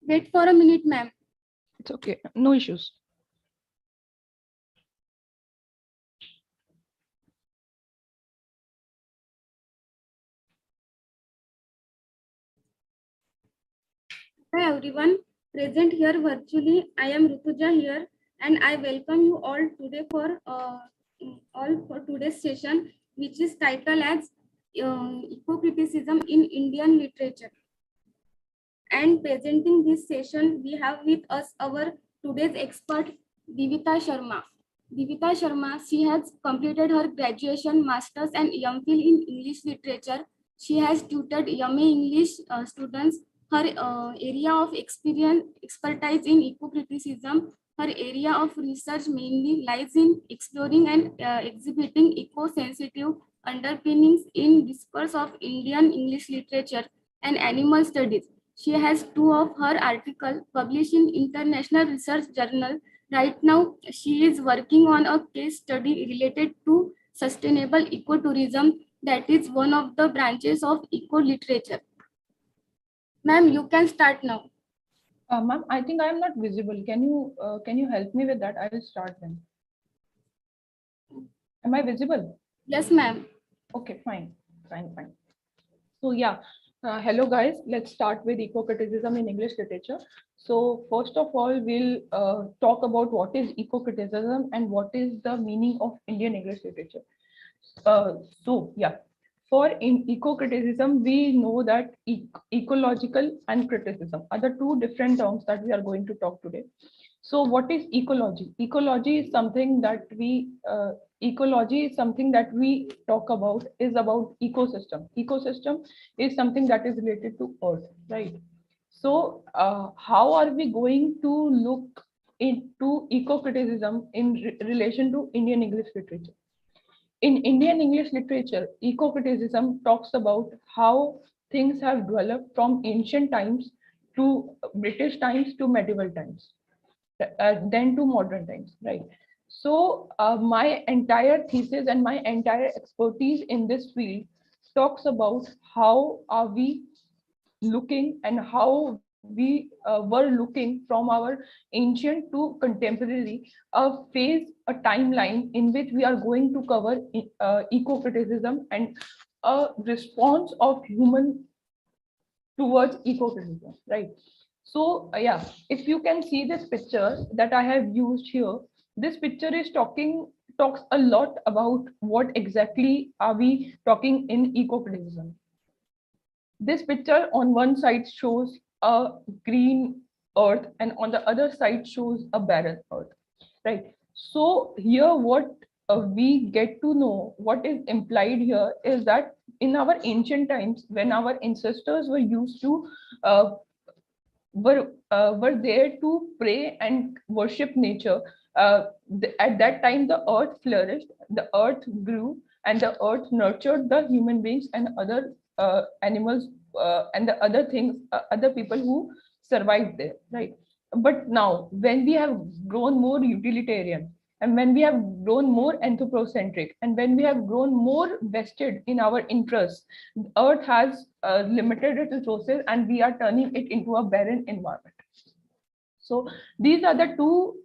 Wait for a minute, ma'am. It's okay, no issues. Hi everyone, present here virtually. I am Rutuja here, and I welcome you all for today's session, which is titled as Ecocriticism in Indian Literature. And presenting this session, we have with us our today's expert, Divita Sharma. Divita Sharma, she has completed her graduation, masters, and MPhil in English literature. She has tutored MA English students. Her area of expertise in eco-criticism. Her area of research mainly lies in exploring and exhibiting eco-sensitive underpinnings in discourse of Indian English literature and animal studies. She has two of her articles published in international research journal. Right now, she is working on a case study related to sustainable ecotourism, that is one of the branches of eco-literature. Ma'am, you can start now. Ma'am, I think I am not visible. Can you help me with that? I will start then. Am I visible? Yes, ma'am. Okay, fine. So yeah, hello guys. Let's start with eco-criticism in English literature. So first of all, we'll talk about what is eco-criticism and what is the meaning of Indian English literature. So yeah, for in eco-criticism, we know that ecological and criticism are the two different terms that we are going to talk today. So what is ecology? Ecology is something that we talk about, is about ecosystem. Ecosystem is something that is related to earth, right? So how are we going to look into eco-criticism in relation to Indian English literature? In Indian English literature, eco-criticism talks about how things have developed from ancient times to British times to medieval times, then to modern times, right? So my entire thesis and my entire expertise in this field talks about how are we looking and how we were looking from our ancient to contemporary, a phase, a timeline in which we are going to cover eco-criticism and a response of human towards eco-criticism, right? So yeah, if you can see this picture that I have used here, this picture is talks a lot about what exactly are we talking in eco-criticism. This picture on one side shows a green earth and on the other side shows a barren earth, right? So here what we get to know, what is implied here is that in our ancient times, when our ancestors were used to uh, were there to pray and worship nature. At that time, the earth flourished, the earth grew, and the earth nurtured the human beings and other animals and the other things, other people who survived there, right? But now, when we have grown more utilitarian, and when we have grown more anthropocentric, and when we have grown more vested in our interests, earth has limited its resources and we are turning it into a barren environment. So these are the two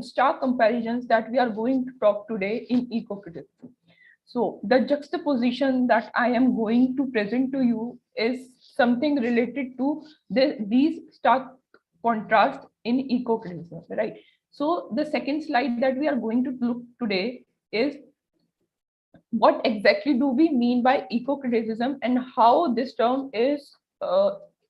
stark comparisons that we are going to talk today in eco-criticism. So the juxtaposition that I am going to present to you is something related to these stark contrasts in eco-criticism, right? So the second slide that we are going to look today is what exactly do we mean by eco-criticism and how this term is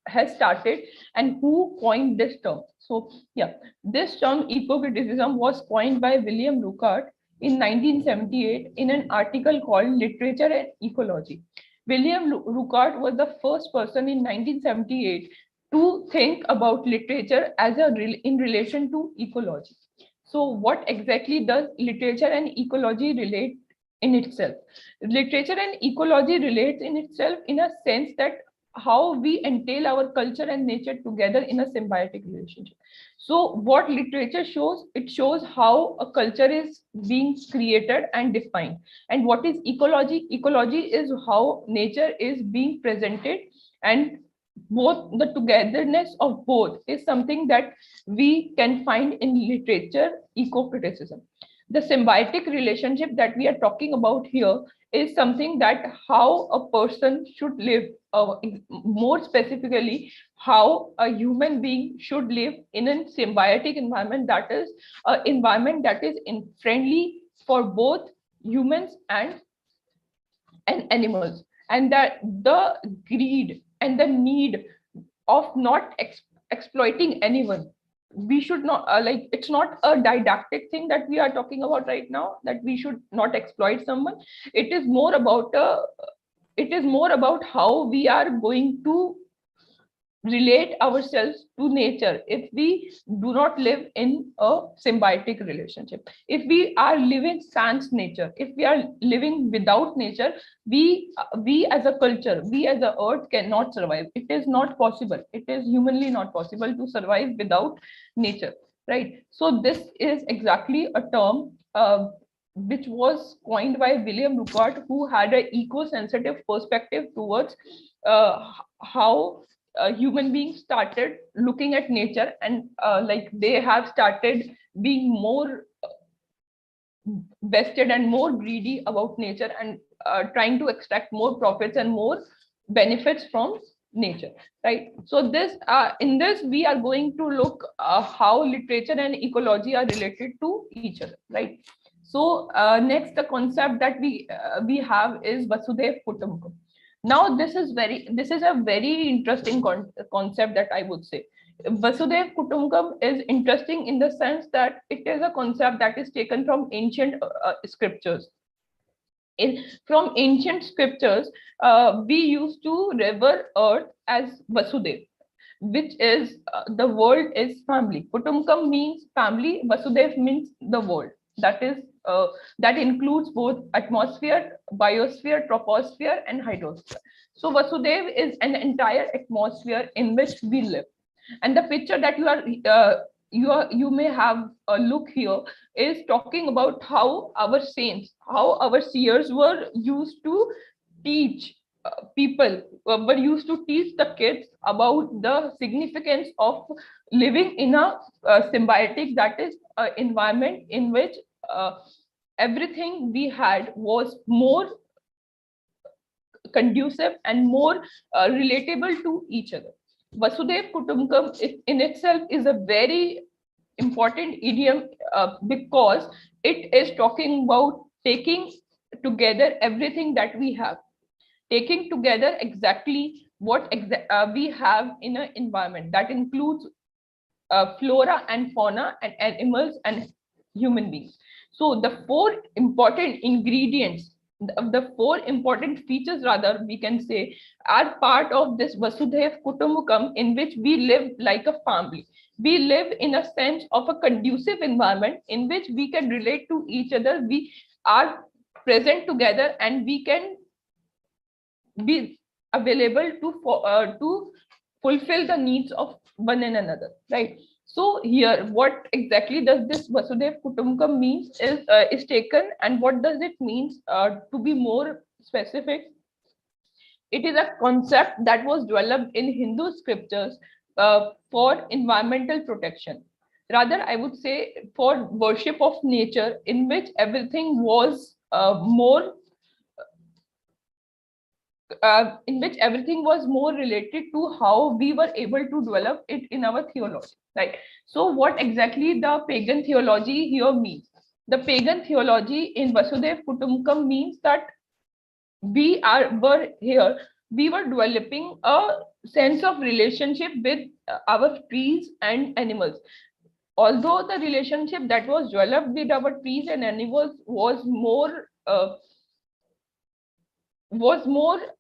has started and who coined this term. So yeah, this term eco-criticism was coined by William Ruckert in 1978 in an article called Literature and Ecology. William Ruckert was the first person in 1978 to think about literature as in relation to ecology. So what exactly does literature and ecology relate in itself? Literature and ecology relates in itself in a sense that how we entail our culture and nature together in a symbiotic relationship. So what literature shows, it shows how a culture is being created and defined. And what is ecology? Ecology is how nature is being presented and both the togetherness of both is something that we can find in literature eco-criticism. The symbiotic relationship that we are talking about here is something that how a person should live, more specifically how a human being should live in a symbiotic environment, that is an environment that is friendly for both humans and animals, and that the greed and the need of not exploiting anyone, we should not like, it's not a didactic thing that we are talking about right now, that we should not exploit someone. It is more about it is more about how we are going to relate ourselves to nature if we do not live in a symbiotic relationship. If we are living sans nature, if we are living without nature, we as a culture, we as a earth cannot survive. It is not possible, it is humanly not possible to survive without nature, right? So this is exactly a term which was coined by William Ruckert, who had an eco-sensitive perspective towards how human beings started looking at nature, and like they have started being more vested and more greedy about nature, and trying to extract more profits and more benefits from nature, right? So this in this we are going to look how literature and ecology are related to each other, right? So next, the concept that we have is Vasudev Kutumbakam. Now this is a very interesting concept that I would say. Vasudev Kutumbakam is interesting in the sense that it is a concept that is taken from ancient scriptures. From ancient scriptures, we used to revere earth as Vasudev, which is the world is family. Kutumbakam means family. Vasudev means the world. That is that includes both atmosphere, biosphere, troposphere, and hydrosphere. So Vasudev is an entire atmosphere in which we live. And the picture that you may have a look here is talking about how our saints, how our seers were used to teach people, were used to teach the kids about the significance of living in a symbiotic, that is environment in which everything we had was more conducive and more relatable to each other. Vasudev Kutumbakam in itself is a very important idiom because it is talking about taking together everything that we have, taking together exactly what we have in an environment that includes flora and fauna and animals and human beings. So the four important ingredients, the four important features rather we can say, are part of this Vasudev Kutumbakam, in which we live like a family. We live in a sense of a conducive environment in which we can relate to each other. We are present together and we can be available to fulfill the needs of one and another, right? So here, what exactly does this Vasudev Kutumbakam means is taken, and what does it means to be more specific? It is a concept that was developed in Hindu scriptures for environmental protection. Rather, I would say for worship of nature, in which everything was more related to how we were able to develop it in our theology, right? So what exactly the pagan theology here means? The pagan theology in Vasudev Kutumbakam means that we were developing a sense of relationship with our trees and animals. Although the relationship that was developed with our trees and animals was more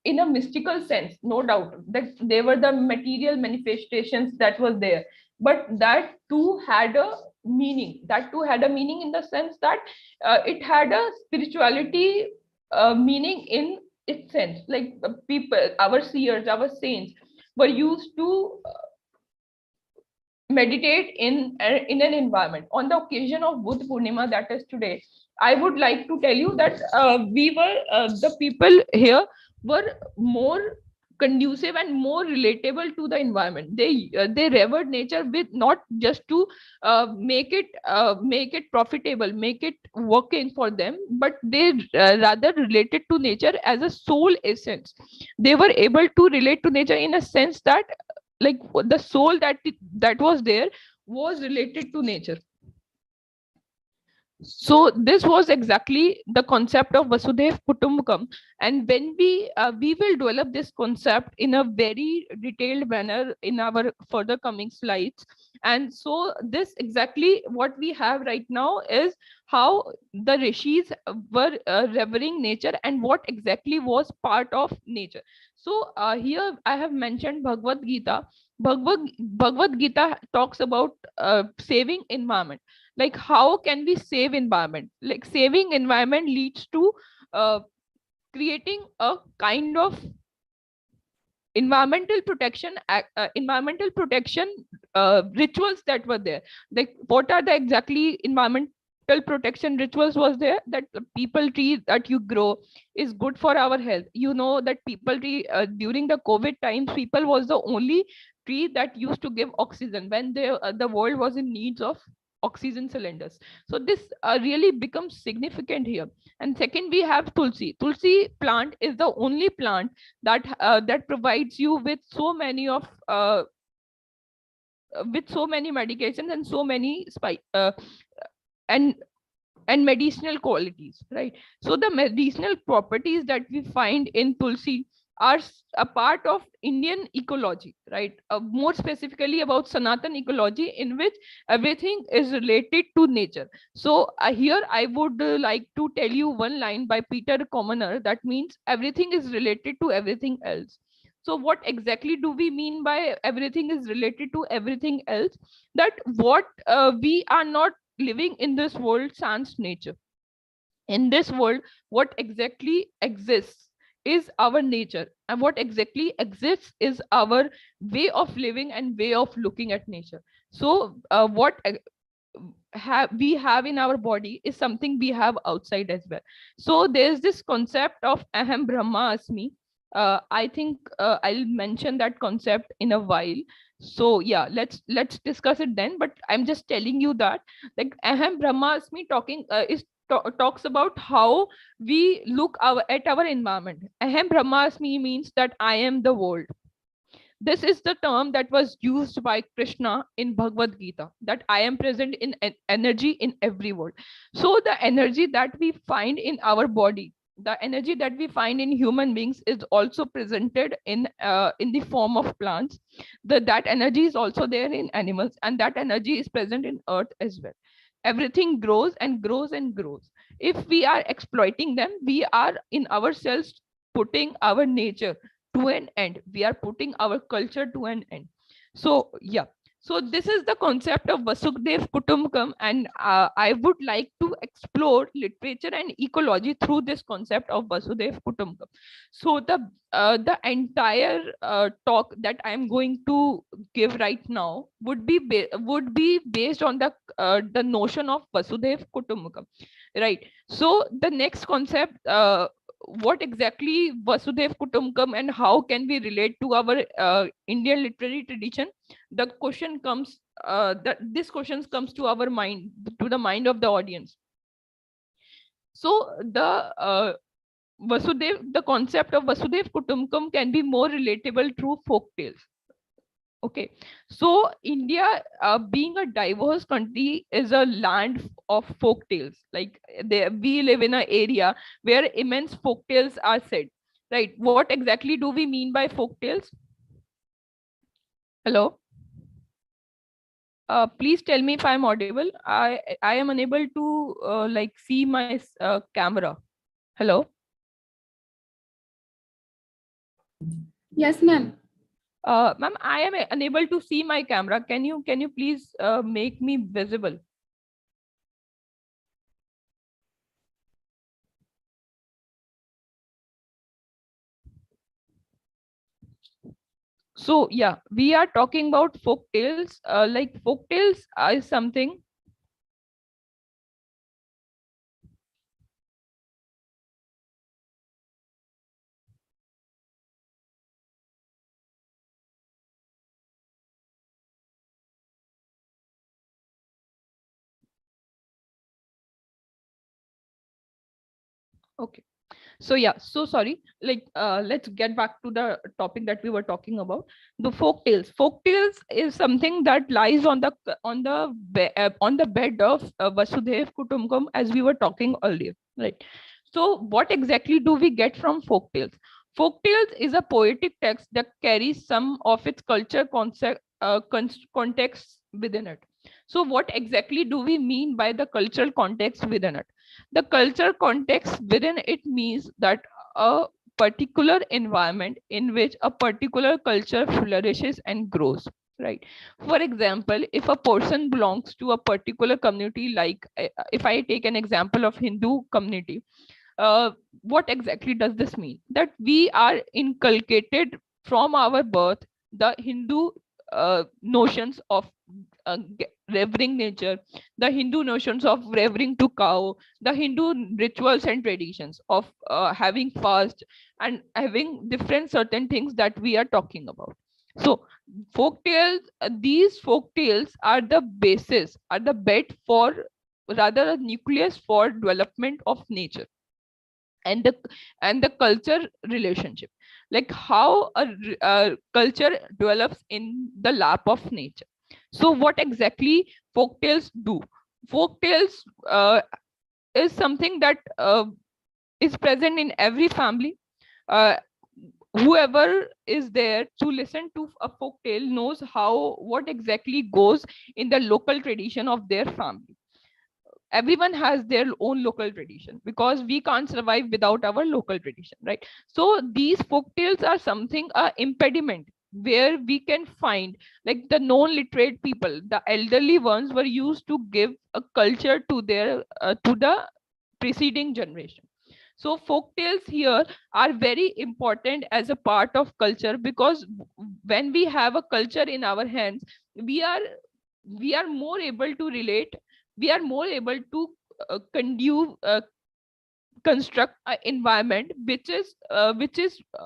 in a mystical sense, no doubt that they were the material manifestations that was there, but that too had a meaning. That too had a meaning in the sense that it had a spirituality meaning in its sense. Like people, our seers, our saints were used to meditate in an environment. On the occasion of Buddha Purnima, that is today, I would like to tell you that the people here were more conducive and more relatable to the environment. They revered nature with not just to make it profitable, make it working for them, but they rather related to nature as a soul essence. They were able to relate to nature in a sense that like the soul that was there was related to nature. So this was exactly the concept of Vasudev Kutumbakam, and when we will develop this concept in a very detailed manner in our further coming slides. And so this exactly what we have right now is how the rishis were revering nature and what exactly was part of nature. So here I have mentioned Bhagavad Gita. Bhagavad Gita talks about saving environment. Like how can we save environment? Like saving environment leads to uh, creating a kind of environmental protection rituals that were there. Like what are the exactly environmental protection rituals was there? That the people tree that you grow is good for our health. You know that people tree during the COVID times, people was the only tree that used to give oxygen when the world was in needs of oxygen cylinders. So this really becomes significant here. And second, we have tulsi plant is the only plant that provides you with so many medications and so many and and medicinal qualities, right? So the medicinal properties that we find in tulsi are a part of Indian ecology, right? More specifically about Sanatan ecology, in which everything is related to nature. So here I would like to tell you one line by Peter Commoner that means everything is related to everything else. So what exactly do we mean by everything is related to everything else? That what we are not living in this world sans nature. In this world, what exactly exists is our nature, and what exactly exists is our way of living and way of looking at nature. So what we have in our body is something we have outside as well. So there's this concept of aham brahmasmi. I think I'll mention that concept in a while. So yeah, let's discuss it then, but I'm just telling you that like aham brahmasmi talks about how we look at our environment. Aham brahmasmi means that I am the world. This is the term that was used by Krishna in Bhagavad Gita, that I am present in energy in every world. So the energy that we find in our body, the energy that we find in human beings is also presented in the form of plants. That energy is also there in animals, and that energy is present in earth as well. Everything grows and grows and grows. If we are exploiting them, we are in ourselves putting our nature to an end. We are putting our culture to an end. So yeah, so this is the concept of Vasudev Kutumbakam, and I would like to explore literature and ecology through this concept of Vasudev Kutumbakam. So the entire talk that I am going to give right now would be based on the notion of Vasudev Kutumbakam, right? So the next concept, what exactly Vasudev Kutumbakam and how can we relate to our Indian literary tradition? The question comes that this question comes to our mind, to the mind of the audience. So the concept of Vasudev Kutumbakam can be more relatable through folk tales. Okay, so India, being a diverse country, is a land of folk tales. Like we live in an area where immense folk tales are said. Right? What exactly do we mean by folk tales? Hello. Please tell me if I'm audible. I am unable to like see my camera. Hello. Yes, ma'am. Ma'am, I am unable to see my camera. Can you please make me visible? So yeah, we are talking about folk tales. Like folk tales is something. Okay. So yeah, so sorry. Like, let's get back to the topic that we were talking about. The folk tales. Folk tales is something that lies on the on the bed of Vasudev Kutumbakam, as we were talking earlier, right? So what exactly do we get from folk tales? Folk tales is a poetic text that carries some of its culture concept context within it. So what exactly do we mean by the cultural context within it? The cultural context within it means that a particular environment in which a particular culture flourishes and grows, right? For example, if a person belongs to a particular community, like if I take an example of Hindu community, what exactly does this mean? That we are inculcated from our birth the Hindu notions of revering nature, the Hindu notions of revering to cow, the Hindu rituals and traditions of having fast and having different certain things that we are talking about. So folk tales, these folk tales are the basis, are the bed for, rather a nucleus for development of nature and the culture relationship, like how a culture develops in the lap of nature. So what exactly folktales do? Folktales is something that is present in every family. uh, Whoever is there to listen to a folk tale knows how what exactly goes in the local tradition of their family. Everyone has their own local tradition because we can't survive without our local tradition, right? So these folk tales are something impediment where we can find, like, the non-literate people, the elderly ones were used to give a culture to their to the preceding generation. So folk tales here are very important as a part of culture, because when we have a culture in our hands, we are we are more able to relate, we are more able to construct an environment which is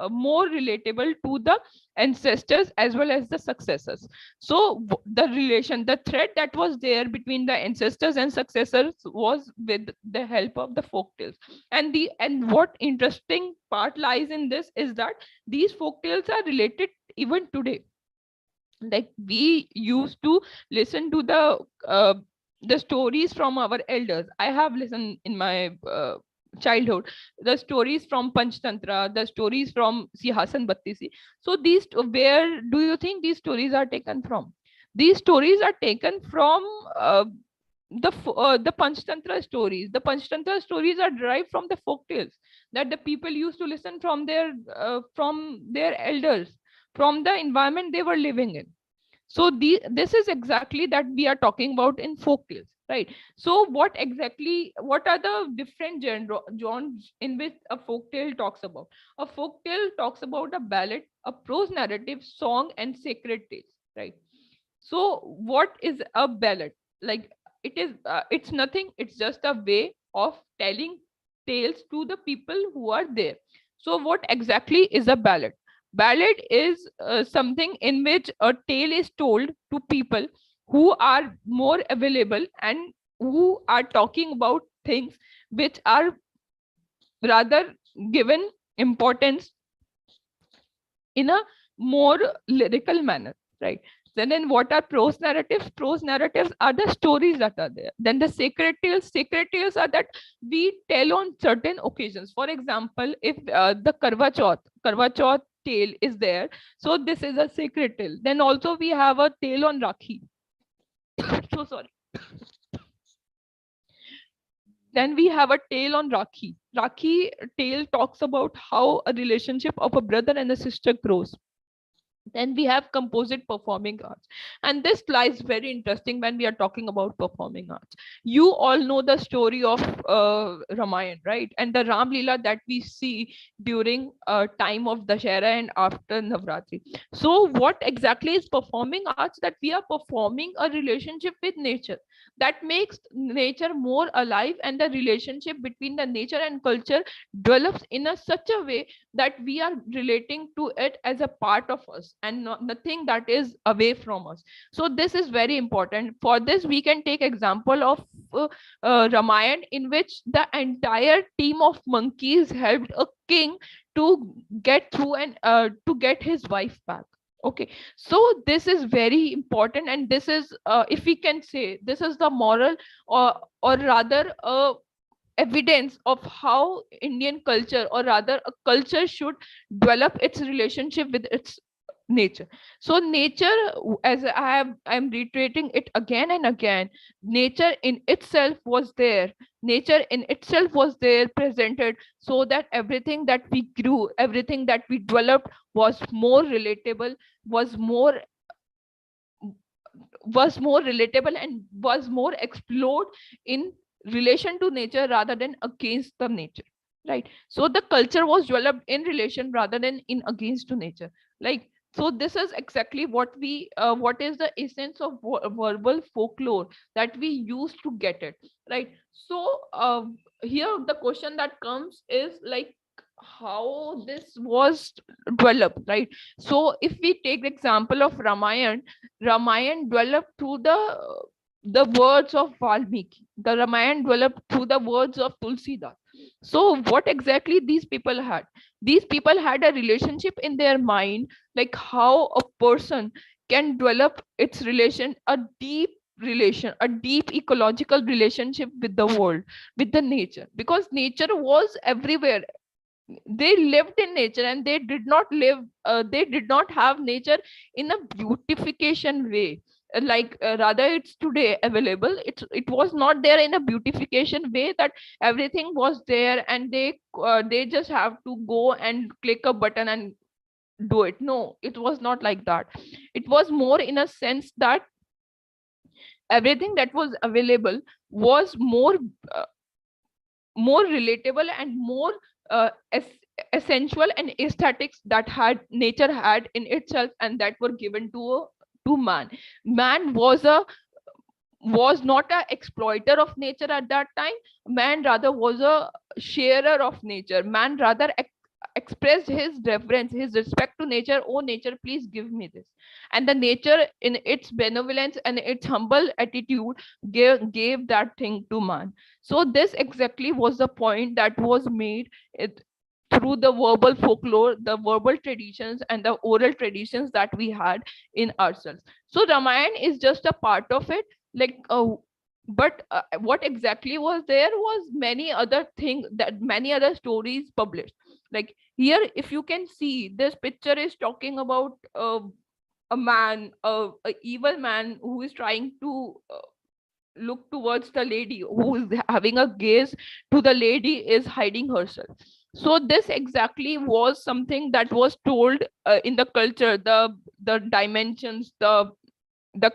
more relatable to the ancestors as well as the successors. So the relation, the thread that was there between the ancestors and successors was with the help of the folk tales. And what interesting part lies in this is that these folk tales are related even today. Like, we used to listen to the stories from our elders. I have listened in my childhood the stories from Panchtantra, the stories from Sihasan Battisi. So these, where do you think these stories are taken from? These stories are taken from the Panchtantra stories. The Panchtantra stories are derived from the folk tales that the people used to listen from their elders, from the environment they were living in. So this is exactly that we are talking about in folk tales, right? So what are the different genres in which a folk tale talks about? A folk tale talks about a ballad, a prose narrative, song, and sacred tales, right? So what is a ballad? Like, it's nothing, it's just a way of telling tales to the people who are there. So what exactly is a ballad? Ballad is something in which a tale is told to people who are more available and who are talking about things which are rather given importance in a more lyrical manner, right? Then what are prose narratives? Prose narratives are the stories that are there. Then the sacred tales. Sacred tales are that we tell on certain occasions. For example, if the Karva Chauth tale is there, so this is a sacred tale. Then also we have a tale on Rakhi. So sorry. Then we have a tale on Rakhi. Rakhi tale talks about how a relationship of a brother and a sister grows. Then we have composite performing arts, and this lies very interesting when we are talking about performing arts. You all know the story of Ramayana, right? And the Ram Leela that we see during time of Dashera and after Navratri. So what exactly is performing arts? That we are performing a relationship with nature that makes nature more alive, and the relationship between the nature and culture develops in a such a way that we are relating to it as a part of us and nothing that is away from us. So this is very important. For this, we can take example of Ramayana, in which the entire team of monkeys helped a king to get through and to get his wife back. Okay, so this is very important, and this is, if we can say, this is the moral, or rather evidence of how Indian culture, or rather a culture, should develop its relationship with its nature. So nature, as I'm reiterating it again and again, nature in itself was there. Nature in itself was there, presented, so that everything that we grew, everything that we developed was more relatable, was more relatable, and was more explored in relation to nature rather than against the nature, right? So the culture was developed in relation rather than in against to nature. Like, so this is exactly what is the essence of verbal folklore that we use to get it, right? So here the question that comes is like, how this was developed, right? So if we take the example of Ramayana developed through the words of Valmiki. The Ramayana developed through the words of Tulsidas. So what exactly these people had? These people had a relationship in their mind, like how a person can develop its relation, a deep relation, a deep ecological relationship with the world, with the nature, because nature was everywhere. They lived in nature, and they did not have nature in a beautification way, like rather it's today available. It was not there in a beautification way, that everything was there and they just have to go and click a button and do it. No, it was not like that. It was more in a sense that everything that was available was uh, more relatable and more essential and aesthetics that had nature had in itself, and that were given to man. Man was not an exploiter of nature at that time. Man rather was a sharer of nature. Man rather expressed his reverence, his respect to nature. Oh nature, please give me this. And the nature in its benevolence and its humble attitude gave that thing to man. So this exactly was the point that was made through the verbal folklore, the verbal traditions, and the oral traditions that we had in ourselves. So Ramayana is just a part of it. Like but what exactly was there was many other things, that many other stories published. Like here, if you can see, this picture is talking about a man, a evil man who is trying to look towards the lady, who is having a gaze to the lady, is hiding herself. So this exactly was something that was told in the culture, the dimensions, the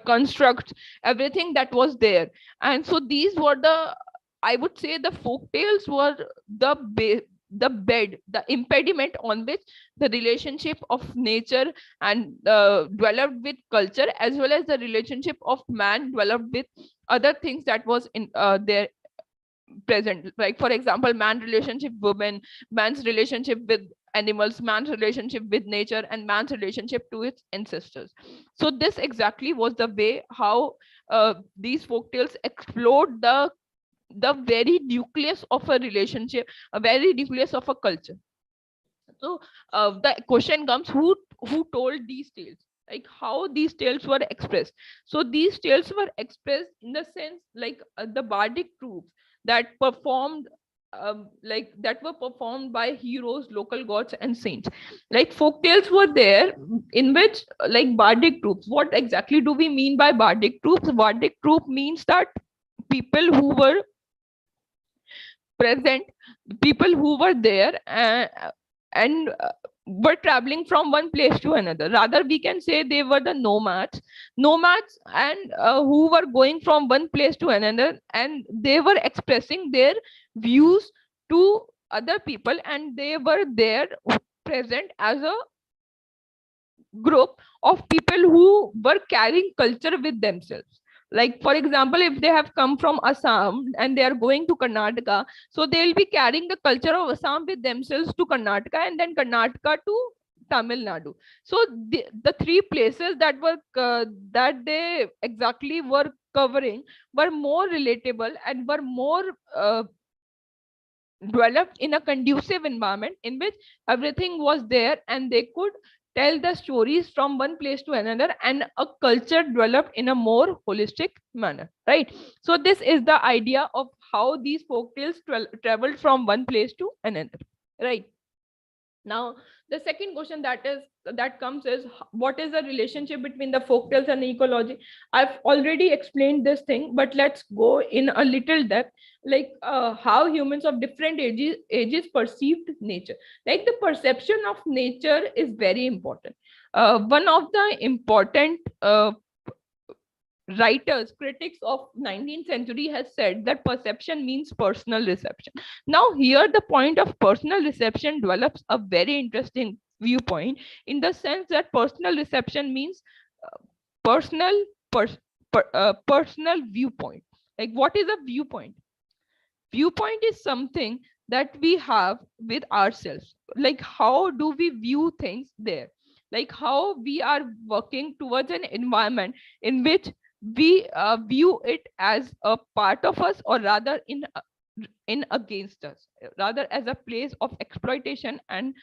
constructs, everything that was there. And so these were the, I would say, the folk tales were the bed, the impediment on which the relationship of nature and developed with culture, as well as the relationship of man developed with other things that was in there present. Like for example, man relationship with women, man's relationship with animals, man's relationship with nature, and man's relationship to its ancestors. So this exactly was the way how these folktales explored the very nucleus of a relationship, a very nucleus of a culture. So the question comes, who told these tales, like how these tales were expressed. So these tales were expressed in the sense, like the bardic troops that performed, like that were performed by heroes, local gods, and saints. Like folk tales were there, in which like bardic troops. What exactly do we mean by bardic troops? Bardic troop means that people who were present, people who were there, and were traveling from one place to another. Rather, we can say they were the nomads, and who were going from one place to another, and they were expressing their views to other people, and they were there present as a group of people who were carrying culture with themselves. Like for example, if they have come from Assam and they are going to Karnataka, so they'll be carrying the culture of Assam with themselves to Karnataka, and then Karnataka to Tamil Nadu. So the three places that were that they exactly were covering were more relatable and were more developed in a conducive environment in which everything was there and they could tell the stories from one place to another, and a culture developed in a more holistic manner, right? So this is the idea of how these folk tales traveled from one place to another, right? Now the second question that comes is, what is the relationship between the folktales and ecology? I've already explained this thing, but let's go in a little depth, like how humans of different ages perceived nature. Like the perception of nature is very important. One of the important writers, critics of 19th century has said that perception means personal reception. Now here the point of personal reception develops a very interesting viewpoint, in the sense that personal reception means personal personal viewpoint. Like what is a viewpoint? Viewpoint is something that we have with ourselves. Like how do we view things there? Like how we are working towards an environment in which we view it as a part of us, or rather in against us, rather as a place of exploitation and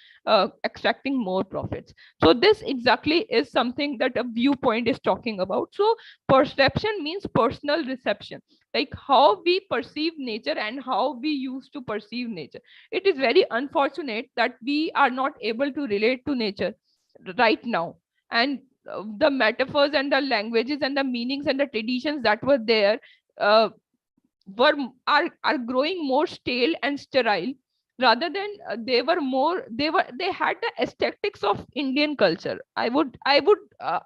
extracting more profits. So this exactly is something that a viewpoint is talking about. So perception means personal reception, like how we perceive nature and how we used to perceive nature. It is very unfortunate that we are not able to relate to nature right now, and the metaphors and the languages and the meanings and the traditions that were there uh, were are growing more stale and sterile, rather than they had the aesthetics of Indian culture. I would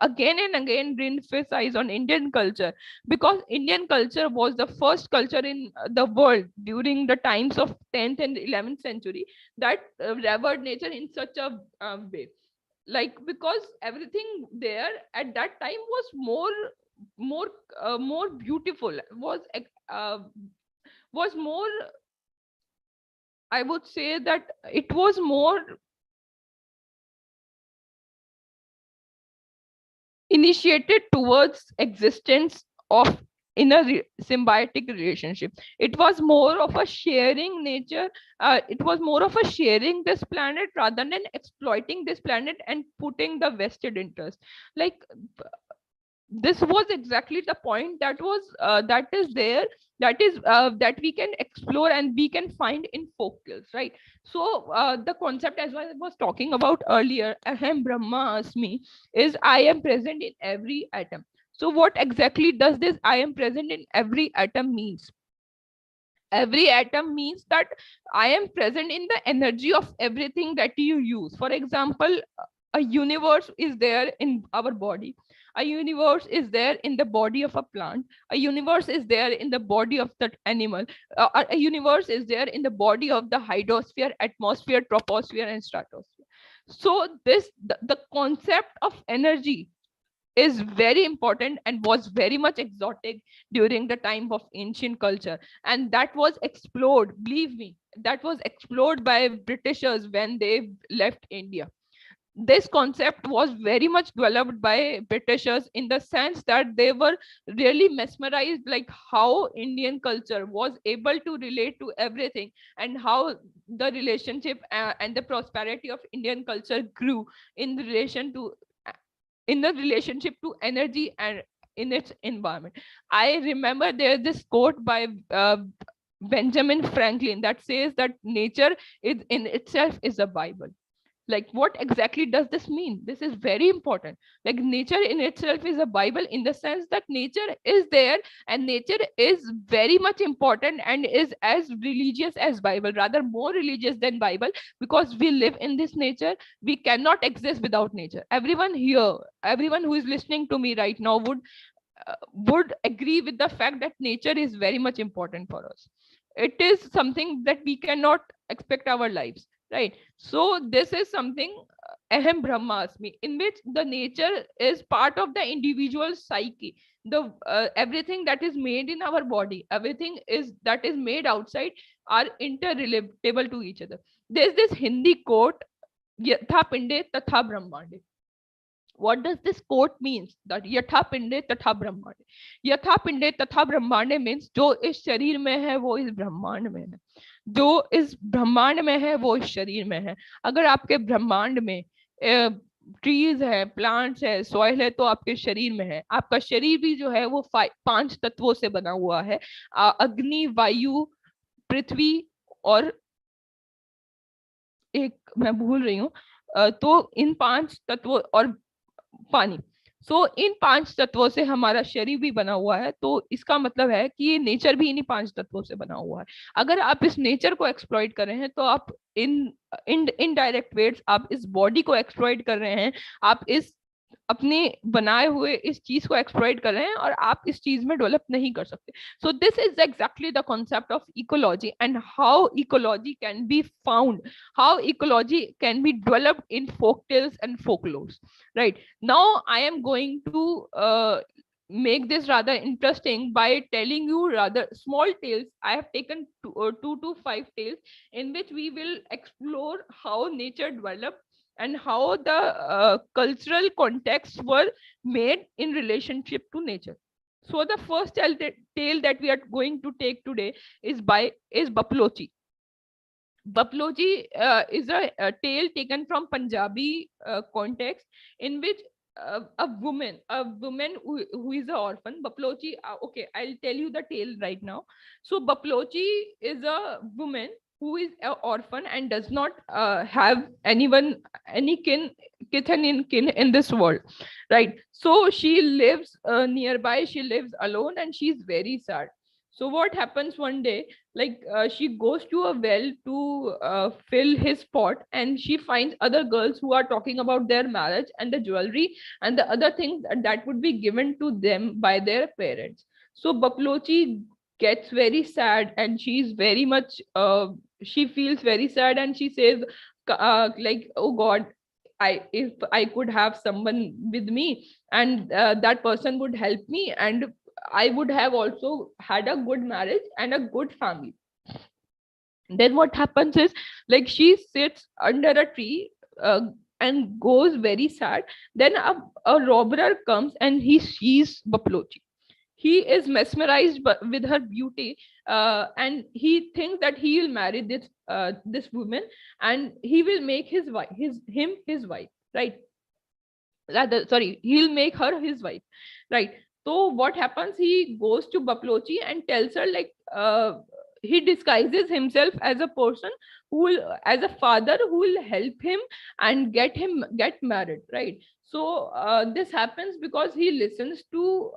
again and again emphasize on Indian culture, because Indian culture was the first culture in the world during the times of 10th and 11th century that revered nature in such a way. Like because everything there at that time was more more beautiful, uh, was more, I would say that it was more initiated towards existence of in a symbiotic relationship. It was more of a sharing nature. It was more of a sharing this planet rather than exploiting this planet and putting the vested interest. Like this was exactly the point that was that is there, that we can explore and we can find in folktales, right? So the concept, as I was talking about earlier, ahem brahma asmi, is I am present in every atom. So what exactly does this I am present in every atom means? Every atom means that I am present in the energy of everything that you use. For example, a universe is there in our body, a universe is there in the body of a plant, a universe is there in the body of that animal, a universe is there in the body of the hydrosphere, atmosphere, troposphere, and stratosphere. So the concept of energy is very important and was very much exotic during the time of ancient culture, and that was explored, believe me, that was explored by Britishers when they left India. This concept was very much developed by Britishers, in the sense that they were really mesmerized, like how Indian culture was able to relate to everything, and how the relationship and the prosperity of Indian culture grew in relation to in the relationship to energy and in its environment. I remember there's this quote by Benjamin Franklin that says that nature is in itself is a Bible. Like what exactly does this mean? This is very important. Like nature in itself is a Bible, in the sense that nature is there, and nature is very much important and is as religious as Bible, rather more religious than Bible, because we live in this nature. We cannot exist without nature. Everyone here, everyone who is listening to me right now would agree with the fact that nature is very much important for us. It is something that we cannot expect our lives, right? So this is something ahem brahmasmi, in which the nature is part of the individual psyche. The everything that is made in our body, everything is that is made outside, are interrelatable to each other. There's this Hindi quote Yatha pinde tatha brahmande. What does this quote means? That yatha pinde tatha brahmande. Yatha pinde tatha brahmande means जो इस शरीर में है वो इस ब्रह्मांड में है, जो इस ब्रह्मांड में है वो इस शरीर में है. अगर आपके ब्रह्मांड में ट्रीज है, प्लांट्स है, सॉइल है, तो आपके शरीर में है. आपका शरीर भी जो है वो 5 तत्वों से बना हुआ है. अग्नि, वायु, पृथ्वी और एक मैं भूल रही हूँ. तो इन 5 तत्वों और पानी. सो इन 5 तत्वों से हमारा शरीर भी बना हुआ है. तो इसका मतलब है कि ये नेचर भी इन्हीं 5 तत्वों से बना हुआ है. अगर आप इस नेचर को एक्सप्लॉइट कर रहे हैं तो आप इनडायरेक्ट वेज आप इस बॉडी को एक्सप्लॉइट कर रहे हैं. आप इस अपने बनाए हुए इस चीज को एक्सप्लॉइट कर रहे हैं और आप इस चीज में डेवलप नहीं कर सकते. So this is exactly the concept of ecology and how ecology can be found, how ecology can be developed in folk tales and folklores. Right now I am going to make this rather interesting by telling you rather small tales. I have taken 2 to 5 tales in which we will explore how nature developed and how the cultural contexts were made in relationship to nature. So the first tale that we are going to take today is Baplochi. Baplochi is a tale taken from Punjabi context in which a woman who is an orphan. Baplochi, okay, I'll tell you the tale right now. So Baplochi is a woman who is an orphan and does not have anyone, any kith and kin in this world, right? So she lives nearby. She lives alone and she's very sad. So what happens one day, like she goes to a well to fill his pot, and she finds other girls who are talking about their marriage and the jewelry and the other things that would be given to them by their parents. So Baplochi gets very sad and she's very much she feels very sad and she says like, oh god, if I could have someone with me and that person would help me, and I would have also had a good marriage and a good family. Then what happens is, like, she sits under a tree and goes very sad. Then a robber comes and he sees Baplochi. He is mesmerized with her beauty, and he thinks that he will marry this woman and he will make his wife, right? Rather, sorry, he'll make her his wife, right? So what happens, he goes to Baplochi and tells her, like, he disguises himself as a person who will, as a father who will help him and get married, right? So this happens because he listens to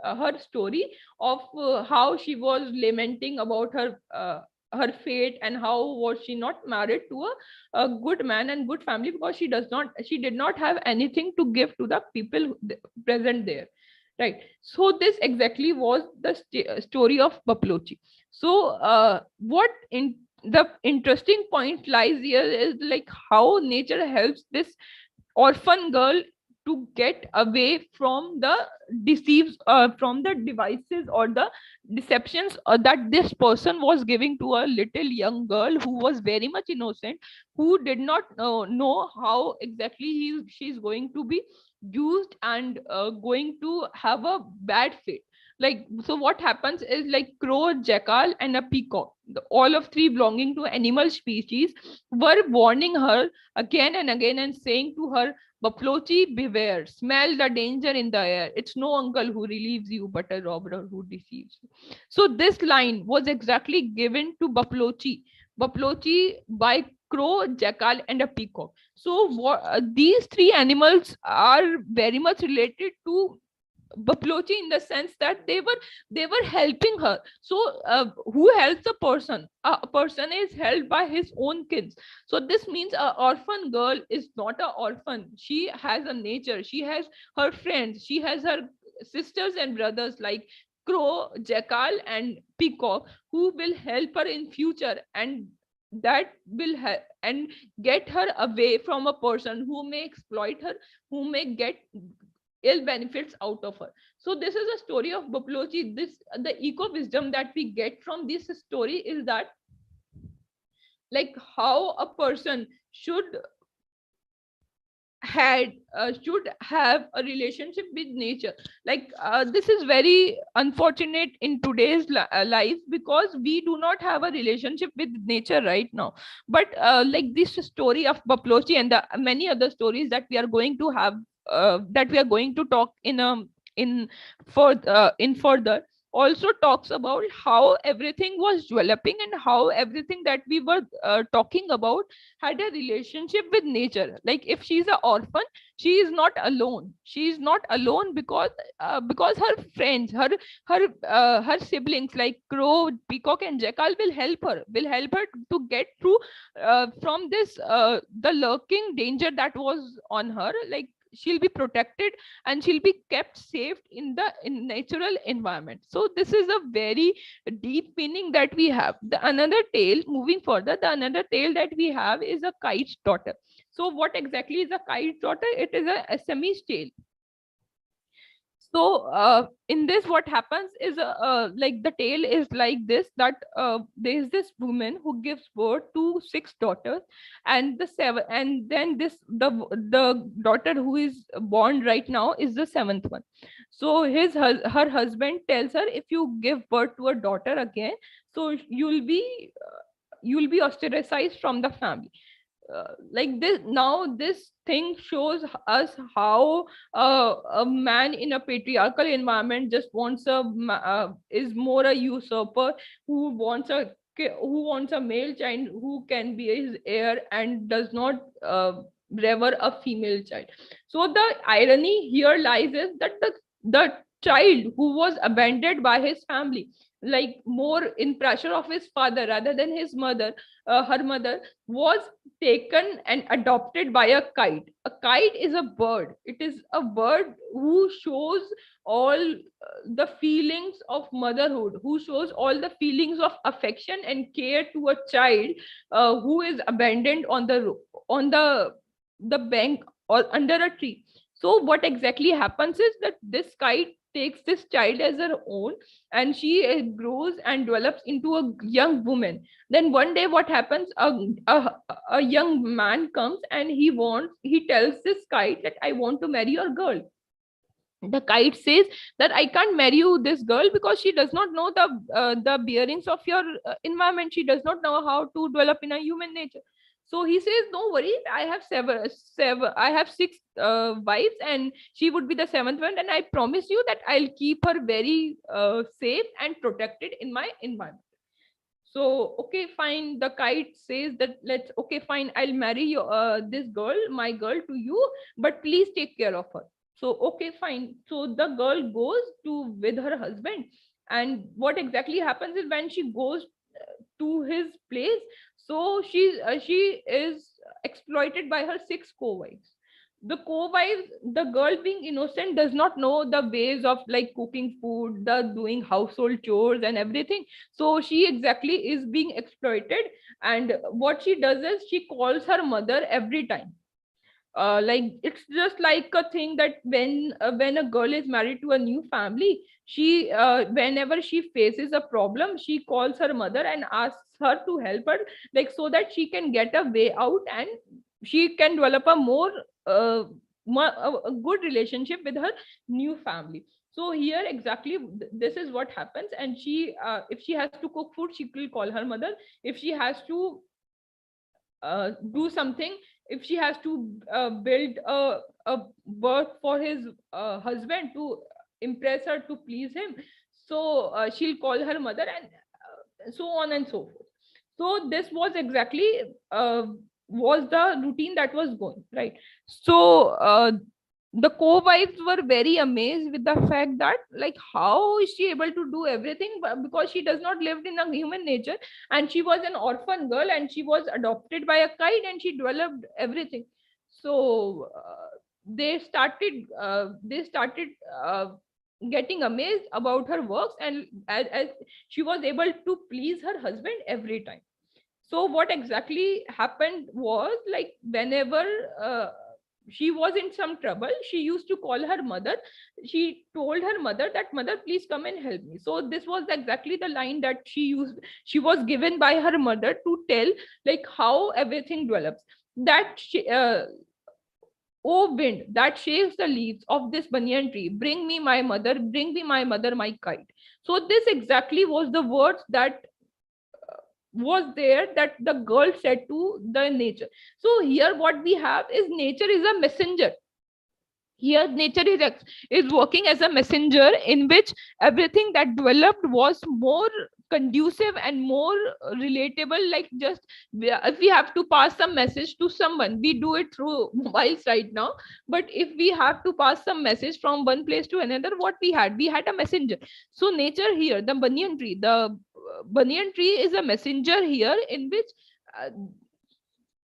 her story of how she was lamenting about her fate and how was she not married to a good man and good family because she did not have anything to give to the people present there, right? So this exactly was the story of Baplochi. So what in the interesting point lies here is, like, how nature helps this orphan girl to get away from the from the devices or the deceptions that this person was giving to a little young girl who was very much innocent, who did not know how exactly she's going to be used and going to have a bad fate. Like, so what happens is, like, crow, jackal and a peacock, all of three belonging to animal species, were warning her again and again and saying to her, Baplochi, beware, smell the danger in the air. It's no uncle who relieves you, but a robber who deceives you. So this line was exactly given to Baplochi by crow, jackal, and a peacock. So these three animals are very much related to Baplochi in the sense that they were helping her. So who helps a person? A person is held by his own kids. So this means an orphan girl is not an orphan. She has a nature. She has her friends. She has her sisters and brothers like crow, jackal, and peacock who will help her in future, and that will help and get her away from a person who may exploit her, who may get ill benefits out of her. So this is a story of Baplochi. This, the eco wisdom that we get from this story is that, like, how a person should should have a relationship with nature. Like this is very unfortunate in today's life, because we do not have a relationship with nature right now. But like this story of Baplochi and the many other stories that we are going to have, that we are going to talk in in further, also talks about how everything was developing, and how everything that we were talking about had a relationship with nature. Like if she's an orphan, she is not alone. She is not alone because her friends, her siblings like crow, peacock, and jackal will help her to get through from this the lurking danger that was on her. Like she'll be protected and she'll be kept safe in the natural environment. So this is a very deep meaning that we have. The another tale, moving further, the another tale that we have is a kite's daughter. So what exactly is a kite's daughter? It is a Assamese tale. So in this, what happens is like the tale is like this, that there is this woman who gives birth to 6 daughters, and then the daughter who is born right now is the 7th one. So her husband tells her, if you give birth to a daughter again, so you'll be ostracized from the family. Like this, now this thing shows us how a man in a patriarchal environment just wants is more a usurper, who wants a male child who can be his heir, and does not rever a female child. So the irony here lies is that the child who was abandoned by his family, like more in pressure of his father rather than his mother, her mother, was taken and adopted by a kite. A kite is a bird. It is a bird who shows all the feelings of motherhood, who shows all the feelings of affection and care to a child who is abandoned on the bank or under a tree. So what exactly happens is that this kite takes this child as her own, and she grows and develops into a young woman. Then one day what happens, a young man comes and he tells this kite that I want to marry your girl. The kite says that I can't marry you this girl, because she does not know the bearings of your environment. She does not know how to develop in a human nature. So he says, no worry, I have seven I have 6 wives, and she would be the 7th one, and I promise you that I'll keep her very safe and protected in my environment. So okay, fine, the kite says that, let's okay, fine, I'll marry you, this girl, my girl, to you, but please take care of her. So okay, fine, so the girl goes to with her husband. And what exactly happens is, when she goes to his place, so she is exploited by her 6 co-wives. The co-wives, the girl being innocent, does not know the ways of like cooking food, the doing household chores and everything. So she exactly is being exploited. And what she does is, she calls her mother every time. Like it's just like a thing that when a girl is married to a new family, she whenever she faces a problem, she calls her mother and asks her to help her, like so that she can get a way out, and she can develop a more a good relationship with her new family. So here exactly this is what happens. And she if she has to cook food, she will call her mother. If she has to do something, if she has to build a birth for his husband, to impress her, to please him, so she'll call her mother, and so on and so forth. So this was exactly was the routine that was going right. So the co-wives were very amazed with the fact that, like, how is she able to do everything, because she does not live in a human nature, and she was an orphan girl, and she was adopted by a kite, and she developed everything. So they started getting amazed about her works, and as she was able to please her husband every time. So what exactly happened was, like, whenever she was in some trouble, she used to call her mother. She told her mother that, mother, please come and help me. So this was exactly the line that she used, she was given by her mother to tell, like, how everything develops. That she, "O wind that shakes the leaves of this banyan tree, bring me my mother, bring me my mother, my kite." So this exactly was the words that was there that the girl said to the nature. So here what we have is nature is a messenger. Here nature is working as a messenger, in which everything that developed was more conducive and more relatable. Like, just if we have to pass some message to someone, we do it through mobiles right now, but if we have to pass some message from one place to another, what we had a messenger. So nature here, the banyan tree is a messenger here, in which uh,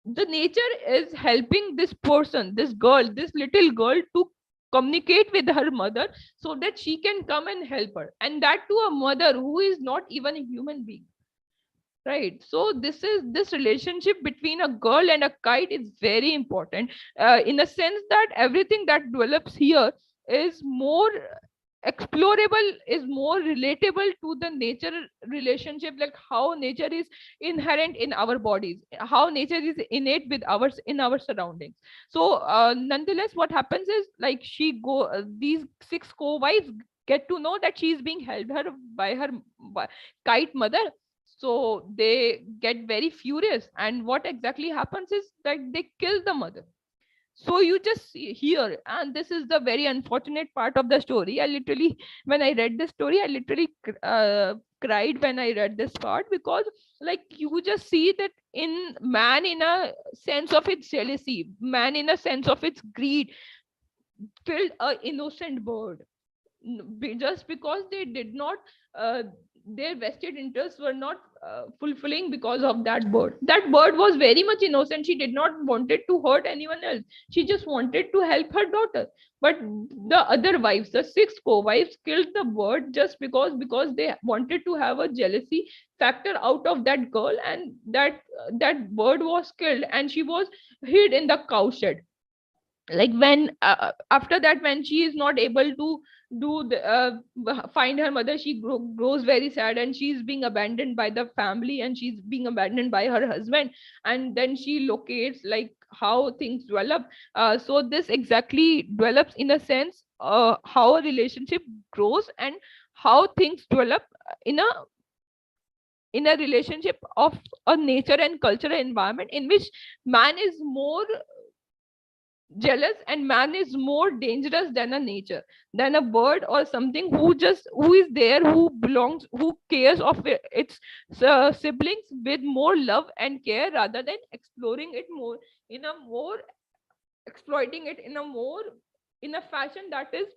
the nature is helping this person, this girl, this little girl, to communicate with her mother, so that she can come and help her, and that to a mother who is not even a human being, right? So this relationship between a girl and a kite is very important, in a sense that everything that develops here is more explorable, is more relatable to the nature relationship, like how nature is inherent in our bodies, how nature is innate with ours in our surroundings. So nonetheless, what happens is, like, these six co-wives get to know that she is being held her by her kite mother. So they get very furious, and what exactly happens is that they kill the mother. So you just hear, and this is the very unfortunate part of the story. I literally, when I read this story, I literally cried when I read this part, because, like, you just see that in man, in a sense of its jealousy, man in a sense of its greed, killed a innocent bird, just because they did not uh, their vested interests were not fulfilling because of that bird. That bird was very much innocent. She did not wanted to hurt anyone else. She just wanted to help her daughter. But the other wives, the six co-wives, killed the bird just because they wanted to have a jealousy factor out of that girl, and that bird was killed, and she was hid in the cow shed. Like, when after that, when she is not able to find her mother, she grows very sad, and she's being abandoned by the family, and she's being abandoned by her husband. And then she locates, like, how things develop. So this exactly develops, in a sense, how a relationship grows, and how things develop in a relationship of a nature and cultural environment, in which man is more jealous, and man is more dangerous than a nature, than a bird or something who is there, who belongs, who cares of its siblings with more love and care, rather than exploring it more in a more exploiting it in a more in a fashion that is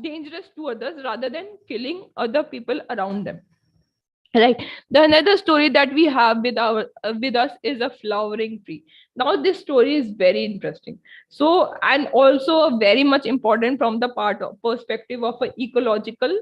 dangerous to others, rather than killing other people around them, right? The another story that we have with us is a flowering tree. Now this story is very interesting, so, and also very much important from the part of perspective of an ecological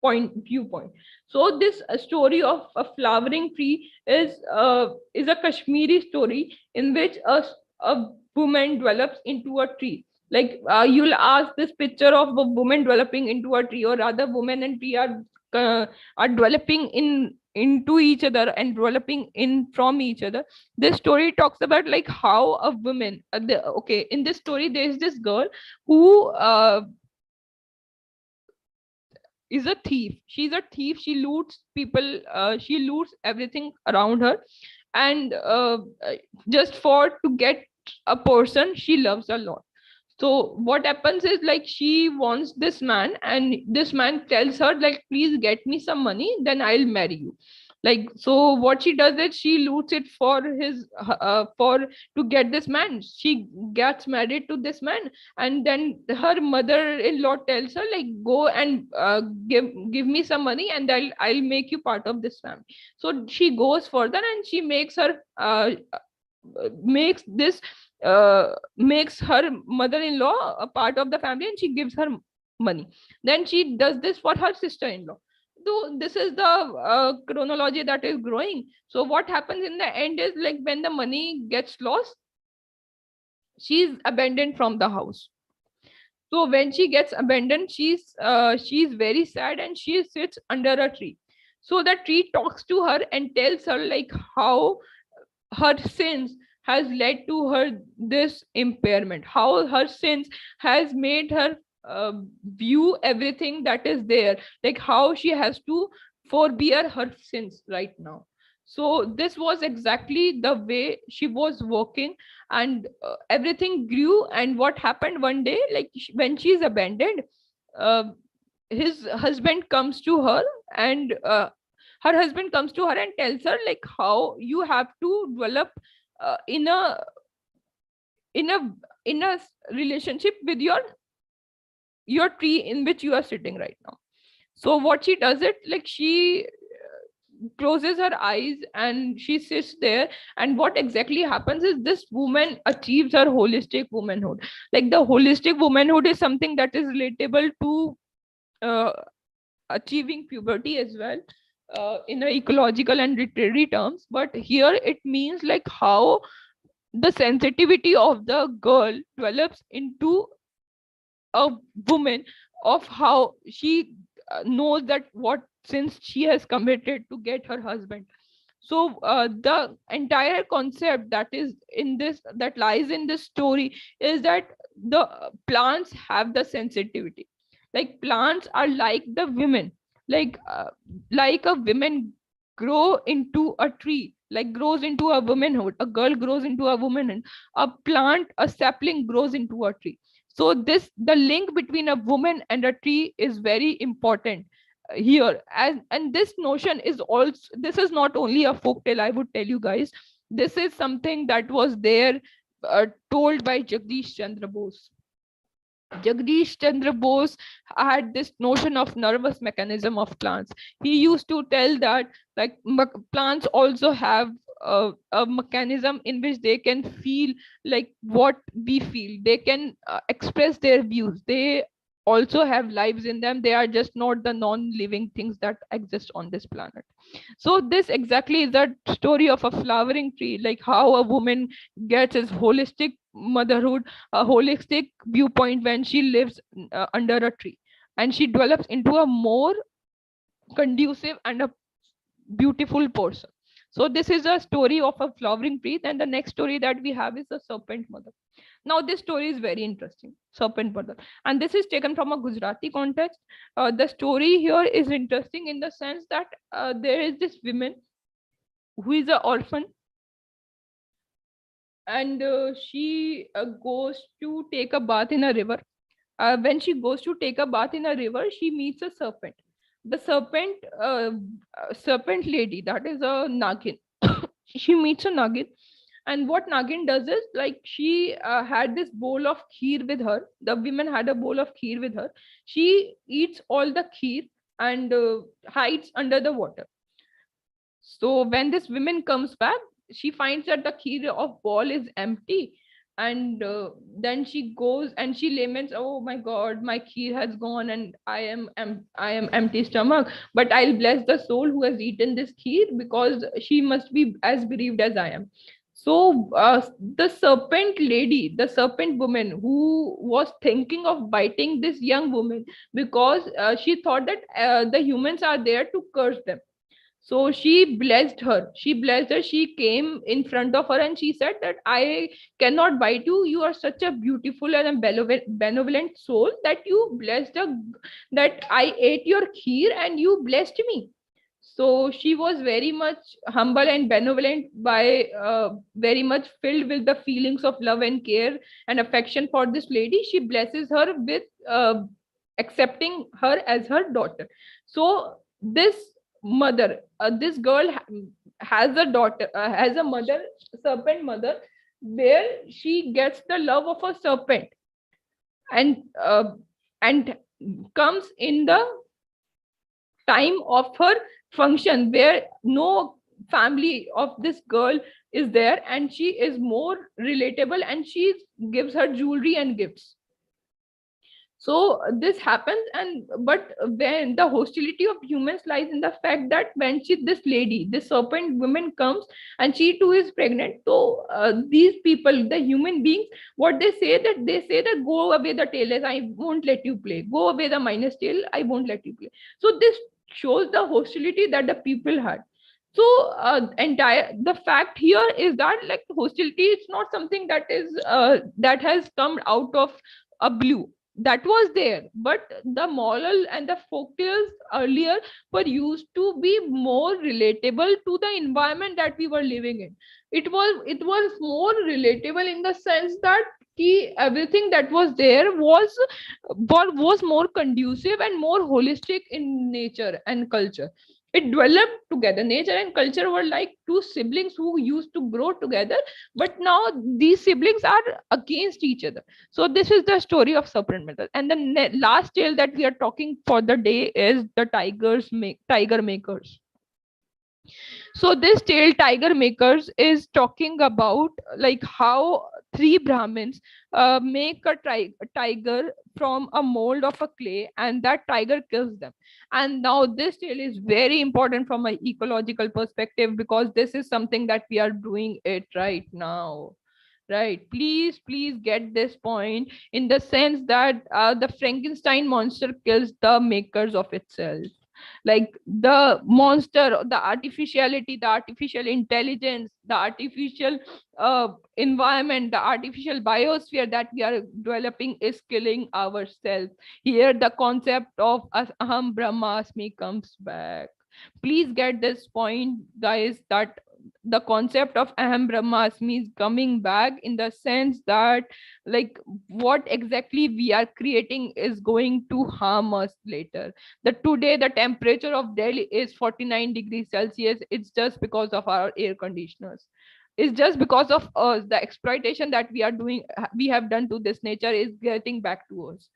viewpoint. So this story of a flowering tree is a Kashmiri story, in which a woman develops into a tree. Like, you'll ask this picture of a woman developing into a tree, or rather woman and tree are developing into each other and developing in from each other. This story talks about, like, how a woman okay, in this story there is this girl who is a thief. She's a thief. She loots people. She loots everything around her, and just for to get a person she loves a lot. So what happens is, like, she wants this man, and this man tells her, like, please get me some money, then I'll marry you. Like, so what she does is she loots it for his for to get this man. She gets married to this man, and then her mother-in-law tells her, like, go and give me some money, and I'll make you part of this family. So she goes further, and she makes this makes her mother-in-law a part of the family, and she gives her money. Then she does this for her sister-in-law. So this is the chronology that is growing. So what happens in the end is, like, when the money gets lost, she's abandoned from the house. So when she gets abandoned, she's very sad, and she sits under a tree. So the tree talks to her and tells her, like, how her sins has led to her this impairment, how her sins has made her view everything that is there, like how she has to forbear her sins right now. So this was exactly the way she was working, and everything grew. And what happened one day, like when she is abandoned, uh, his husband comes to her, and her husband comes to her and tells her like how you have to develop in a in a in a relationship with your tree in which you are sitting right now. So what she does it, like she closes her eyes and she sits there, and what exactly happens is this woman achieves her holistic womanhood. Like the holistic womanhood is something that is relatable to uh, achieving puberty as well, in a ecological and literary terms, but here it means like how the sensitivity of the girl develops into a woman, of how she knows that what sins she has committed to get her husband. So the entire concept that is in this, that lies in this story, is that the plants have the sensitivity. Like plants are like the women, like like a woman grow into a tree, like grows into a womanhood, a girl grows into a woman, a plant, a sapling grows into a tree. So this, the link between a woman and a tree is very important here. And this notion is also, this is not only a folk tale, I would tell you guys, this is something that was there, told by Jagdish Chandra Bose. Jagdish Chandra Bose had this notion of nervous mechanism of plants. He used to tell that like plants also have a mechanism in which they can feel like what we feel. They can express their views. They also have lives in them. They are just not the non-living things that exist on this planet. So this exactly is the story of a flowering tree, like how a woman gets his holistic motherhood, a holistic viewpoint when she lives under a tree, and she develops into a more conducive and a beautiful person. So this is a story of a flowering tree. Then the next story that we have is the Serpent Mother. Now this story is very interesting, Serpent Mother, and this is taken from a Gujarati context. The story here is interesting in the sense that there is this woman who is an orphan, and she goes to take a bath in a river. When she goes to take a bath in a river, she meets a serpent. The serpent lady, that is a Nagin. She meets a Nagin, and what Nagin does is like she had this bowl of kheer with her. The woman had a bowl of kheer with her. She eats all the kheer and hides under the water. So when this woman comes back, she finds that the key of ball is empty, and then she goes and she laments, "Oh my God, my key has gone, and I am empty stomach. But I'll bless the soul who has eaten this key, because she must be as bereaved as I am." So the serpent lady, the serpent woman, who was thinking of biting this young woman because she thought that the humans are there to curse them, so she blessed her. She blessed her. She came in front of her and she said that I cannot bite you. You are such a beautiful and a benevolent soul that you blessed her, that I ate your kheer and you blessed me. So she was very much humble and benevolent, by very much filled with the feelings of love and care and affection for this lady. She blesses her with accepting her as her daughter. So this mother, this girl has a daughter, has a mother, serpent mother, where she gets the love of a serpent, and and comes in the time of her function where no family of this girl is there, and she is more relatable, and she gives her jewelry and gifts. So this happens, and but when the hostility of humans lies in the fact that when this lady, this serpent woman comes, and she too is pregnant, so these people, the human beings, what they say, that they say that go away the tailless, I won't let you play, go away the minus tail, I won't let you play. So this shows the hostility that the people had. So the fact here is that like hostility, it's not something that is that has come out of a blue. That was there, but the moral and the folktales earlier were used to be more relatable to the environment that we were living in. It was more relatable in the sense that everything that was there was more conducive and more holistic in nature and culture. It developed together. Nature and culture were like two siblings who used to grow together, but now these siblings are against each other. So this is the story of Serpent Mother. And the last tale that we are talking for the day is the tiger makers. So this tale, Tiger Makers, is talking about like how three Brahmins make a tiger from a mold of a clay, and that tiger kills them. And now this tale is very important from an ecological perspective, because this is something that we are doing it right now. Right, please get this point, in the sense that the Frankenstein monster kills the makers of itself. Like the monster, the artificiality, the artificial intelligence, the artificial environment, the artificial biosphere that we are developing is killing ourselves. Here the concept of aham brahmasmi comes back. Please get this point, guys, that the concept of aham brahmasmi is coming back, in the sense that like what exactly we are creating is going to harm us later. Today the temperature of Delhi is 49 degrees Celsius. It's just because of our air conditioners. It's just because of us. The exploitation that we have done to this nature is getting back to us.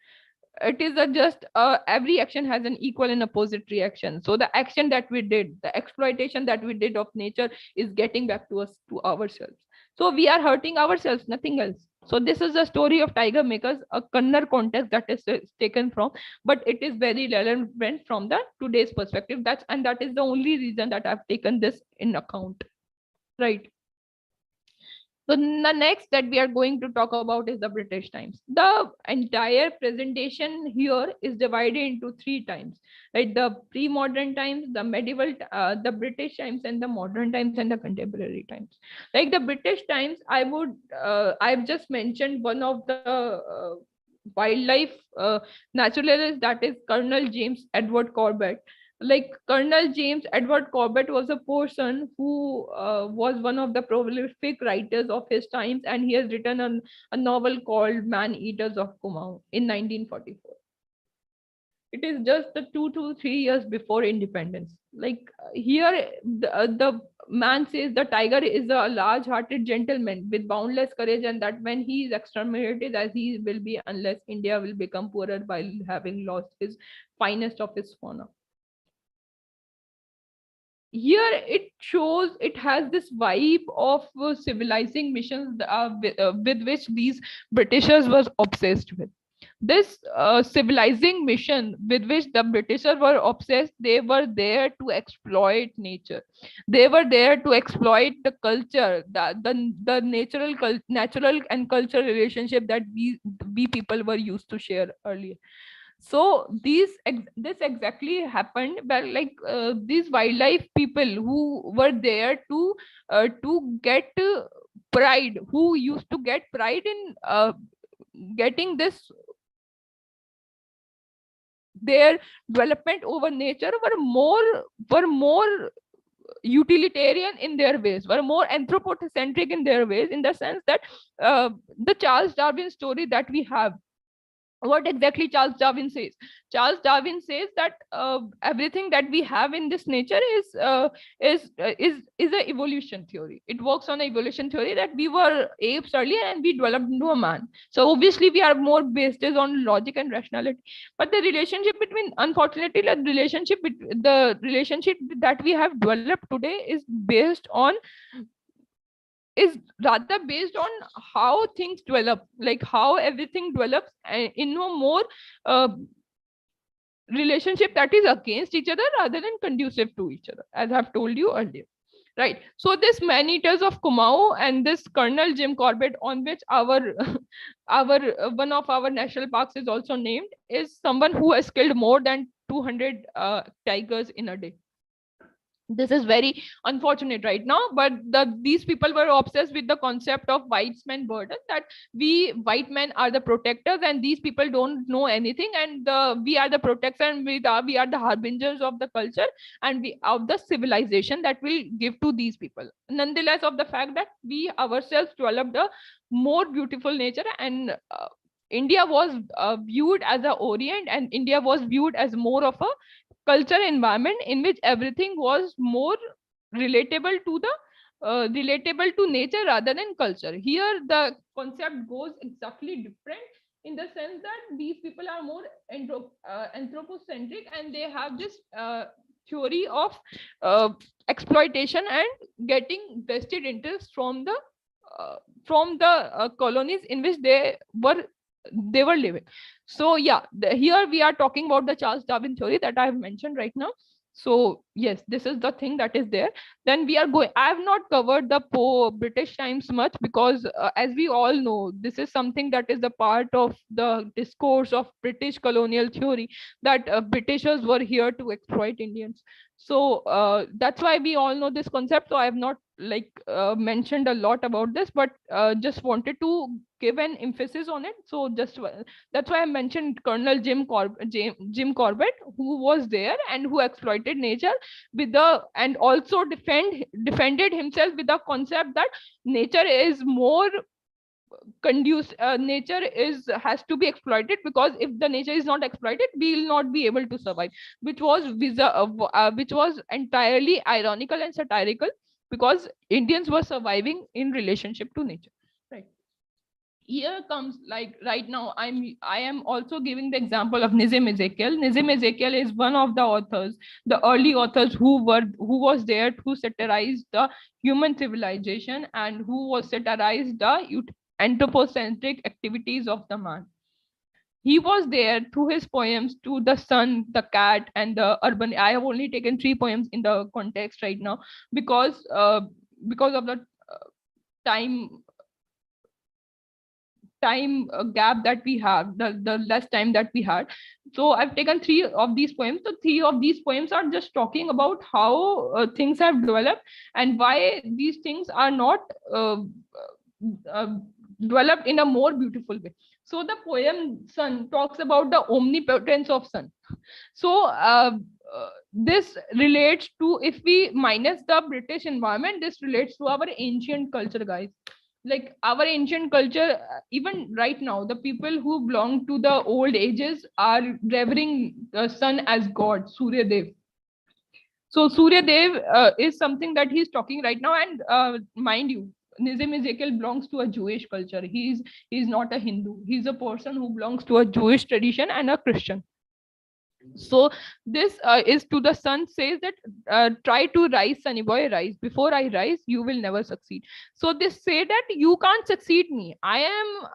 It is just every action has an equal and opposite reaction. So the action that we did, the exploitation that we did of nature, is getting back to us, to ourselves. So we are hurting ourselves, nothing else. So this is the story of tiger makers, a Kannada context that is taken from, but it is very relevant from the today's perspective. That is the only reason that I've taken this in account, right? So the next that we are going to talk about is the British times. The entire presentation here is divided into three times, right? The pre-modern times, the medieval, the British times, and the modern times, and the contemporary times. Like the British times, I've just mentioned one of the wildlife naturalist, that is Colonel James Edward Corbett. Like Colonel James Edward Corbett was a person who was one of the prolific writers of his times, and he has written a novel called Man Eaters of Kumau in 1944. It is just the 2 to 3 years before independence. Like here, the man says the tiger is a large-hearted gentleman with boundless courage, and that when he is exterminated, as he will be unless India will become poorer while having lost his finest of his fauna. Here it shows, it has this vibe of civilizing missions with which these Britishers was obsessed with. This civilizing mission with which the Britishers were obsessed, they were there to exploit nature. They were there to exploit the culture, the natural and cultural relationship that we people were used to share earlier. So this exactly happened, but like these wildlife people who were there to get pride, who used to get pride in getting this, their development over nature, were more utilitarian in their ways, were more anthropocentric in their ways, in the sense that the Charles Darwin story that we have, what exactly Charles Darwin says. Charles Darwin says that everything that we have in this nature is a evolution theory. It works on an evolution theory that we were apes earlier and we developed into a man. So obviously we are more based on logic and rationality. But the relationship between, unfortunately, the relationship that we have developed today is rather based on how things develop, like how everything develops in a more uh, relationship that is against each other rather than conducive to each other, as I've told you earlier. Right. So this Man Eaters of Kumau and this Colonel Jim Corbett, on which our our one of our national parks is also named, is someone who has killed more than 200 tigers in a day. This is very unfortunate right now, but these people were obsessed with the concept of white man burden, that we white men are the protectors and these people don't know anything, and we are the protectors, and we are the harbingers of the culture and we of the civilization that will give to these people. Nonetheless, of the fact that we ourselves developed a more beautiful nature, and India was viewed as a Orient, and India was viewed as more of a culture environment in which everything was more relatable to the relatable to nature rather than culture. Here the concept goes exactly different, in the sense that these people are more anthropocentric, and they have this theory of uh, exploitation and getting vested interest from the colonies in which they were living. So yeah, here we are talking about the Charles Darwin theory that I have mentioned right now. So yes, this is the thing that is there. Then we are going, I have not covered the British times much, because as we all know, this is something that is the part of the discourse of British colonial theory, that Britishers were here to exploit Indians. So that's why we all know this concept. So I have not mentioned a lot about this, but just wanted to give an emphasis on it. So just that's why I mentioned Colonel Jim Corbett, who was there and who exploited nature with the, and also defended himself with the concept that nature is more nature is has to be exploited, because if the nature is not exploited, we will not be able to survive, which was which was entirely ironical and satirical, because Indians were surviving in relationship to nature, right? Here comes, like right now I am also giving the example of Nizam Ezekiel. Nizam Ezekiel is one of the authors, the early authors who was there to satirize the human civilization, and who was satirized the anthropocentric activities of the man. He was there through his poems to the sun, the cat, and the urban. I have only taken 3 poems in the context right now, because of the time gap that we have, the less time that we had. So I've taken 3 of these poems. So 3 of these poems are just talking about how things have developed, and why these things are not uh, developed in a more beautiful way. So the poem Sun talks about the omnipotence of sun. So this relates to, if we minus the British environment, this relates to our ancient culture, guys. Like our ancient culture, even right now, the people who belong to the old ages are revering the sun as god, Surya Dev. So Surya Dev is something that he's talking right now, and mind you, Nizam Ezekiel belongs to a Jewish culture. He's not a Hindu. He's a person who belongs to a Jewish tradition and a Christian. So this is to the sun, says that try to rise, sunny boy, rise. Before I rise, you will never succeed. So this say that you can't succeed me. I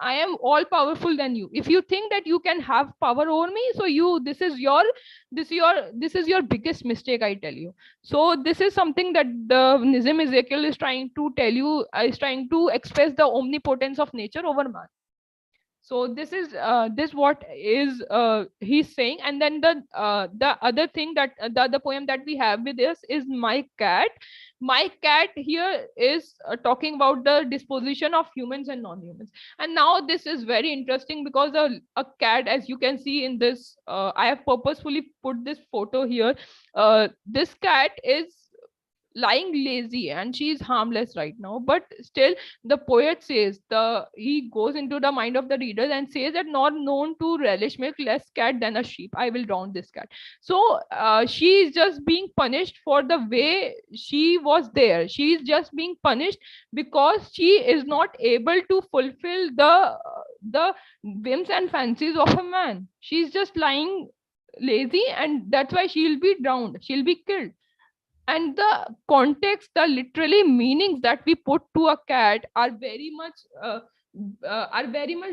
am all powerful than you. If you think that you can have power over me, so this is your biggest mistake, I tell you. So this is something that the Nizam Ezekiel is trying to tell you, is trying to express the omnipotence of nature over man. So this is this what is he's saying. And then the other thing, that the other poem that we have with us is My Cat. My Cat here is talking about the disposition of humans and non-humans. And now this is very interesting, because a cat, as you can see in this, I have purposefully put this photo here. This cat is lying lazy and she is harmless right now, but still the poet says, he goes into the mind of the reader and says that not known to relish milk less cat than a sheep, I will drown this cat. So she is just being punished for the way she was there. She is just being punished because she is not able to fulfill the whims and fancies of a man. She's just lying lazy, and that's why she'll be drowned, she'll be killed. And the context, the literally meanings that we put to a cat are very much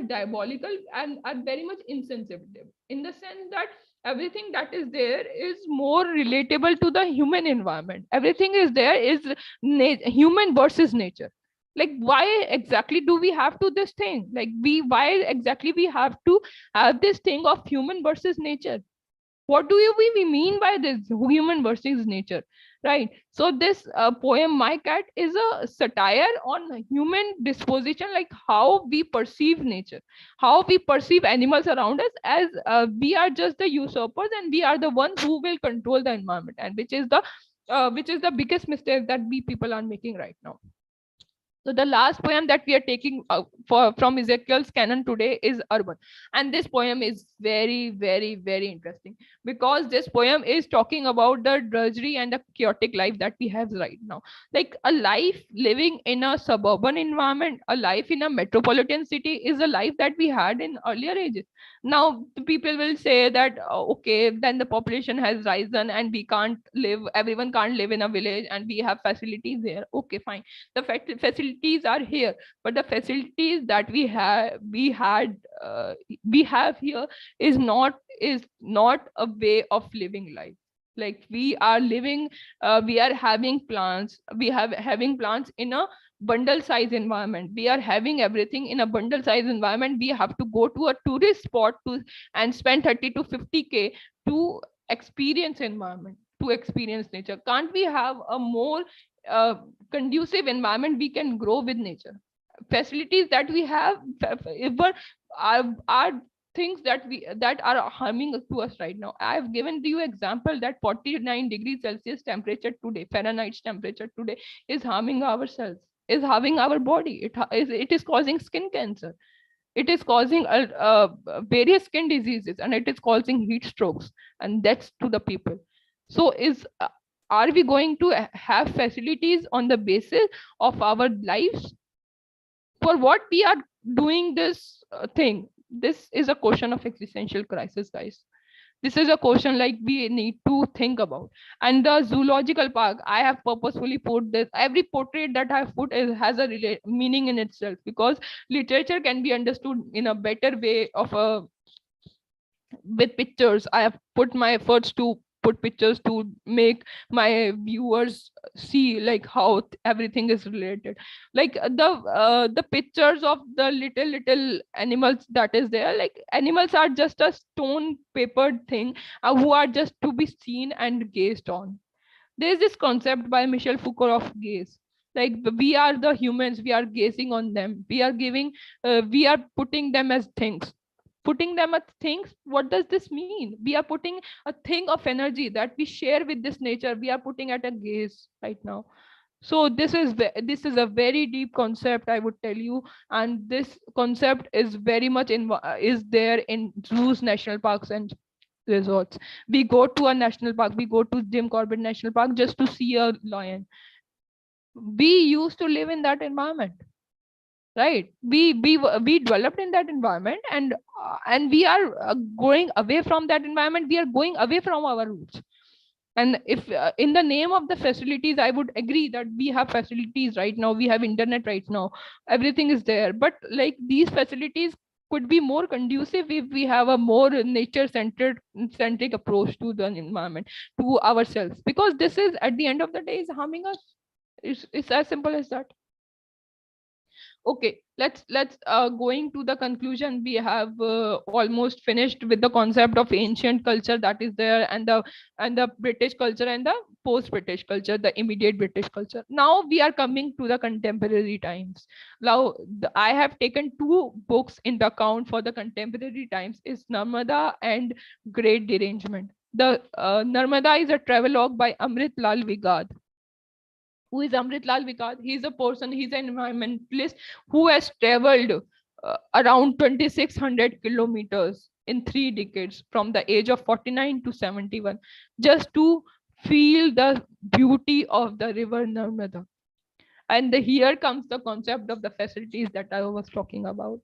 diabolical, and are very much insensitive, in the sense that everything that is there is more relatable to the human environment. Everything is there is human versus nature. Like, why exactly do we have to this thing, like why exactly we have to have this thing of human versus nature? What do we mean by this human versus nature? right? So this poem My Cat is a satire on human disposition, like how we perceive nature, how we perceive animals around us, as we are just the usurpers and we are the ones who will control the environment, and which is the biggest mistake that we people are making right now. So the last poem that we are taking from Ezekiel's canon today is Urban. And this poem is very, very, very interesting, because this poem is talking about the drudgery and the chaotic life that we have right now. Like a life living in a suburban environment, a life in a metropolitan city is a life that we had in earlier ages. Now the people will say that, okay, then the population has risen and we can't live, everyone can't live in a village and we have facilities there. Okay, fine, the facilities are here, but the facilities that we have here is not a way of living life. Like we are living, we are having plants, having plants in a bundle size environment, we are having everything in a bundle size environment. We have to go to a tourist spot to and spend 30 to 50K to experience environment, to experience nature. Can't we have a more conducive environment? We can grow with nature. Facilities that we have are things that are harming to us right now. I have given you example that 49 degrees Celsius temperature today, Fahrenheit temperature today, is harming our cells, is harming our body. It is causing skin cancer, it is causing various skin diseases, and it is causing heat strokes and deaths to the people. So are we going to have facilities on the basis of our lives? For what we are doing this thing? This is a question of existential crisis, guys. This is a question like we need to think about. And the zoological park, I have purposefully put this, every portrait that I have put has a meaning in itself, because literature can be understood in a better way of a with pictures. I have put my efforts to put pictures to make my viewers see like how everything is related. Like the pictures of the little animals that is there, like animals are just a stone papered thing who are just to be seen and gazed on. There's this concept by Michel Foucault of gaze. Like we are the humans, we are gazing on them, we are giving we are putting them as things, putting them as things. What does this mean? We are putting a thing of energy that we share with this nature, we are putting at a gaze right now. So this is a very deep concept, I would tell you. And this concept is very much is there in zoos, national parks, and resorts. We go to a national park, we go to Jim Corbett National Park just to see a lion. We used to live in that environment, right? We developed in that environment, and we are going away from that environment, we are going away from our roots. And if in the name of the facilities, I would agree that we have facilities right now, we have internet right now, everything is there, but like these facilities could be more conducive if we have a more nature centric approach to the environment, to ourselves, because this is at the end of the day is harming us. It's as simple as that. Okay, let's going to the conclusion. We have almost finished with the concept of ancient culture that is there, and the British culture and the post British culture, the immediate British culture. Now we are coming to the contemporary times. Now I have taken two books in the account for the contemporary times, is Narmada and Great Derangement. The Narmada is a travelogue by Amrit Lal Vigad. Who is Amrit Lal Vikas? He's a person, he's an environmentalist who has traveled around 2,600 kilometers in 3 decades from the age of 49 to 71, just to feel the beauty of the river Narmada. And here comes the concept of the facilities that I was talking about.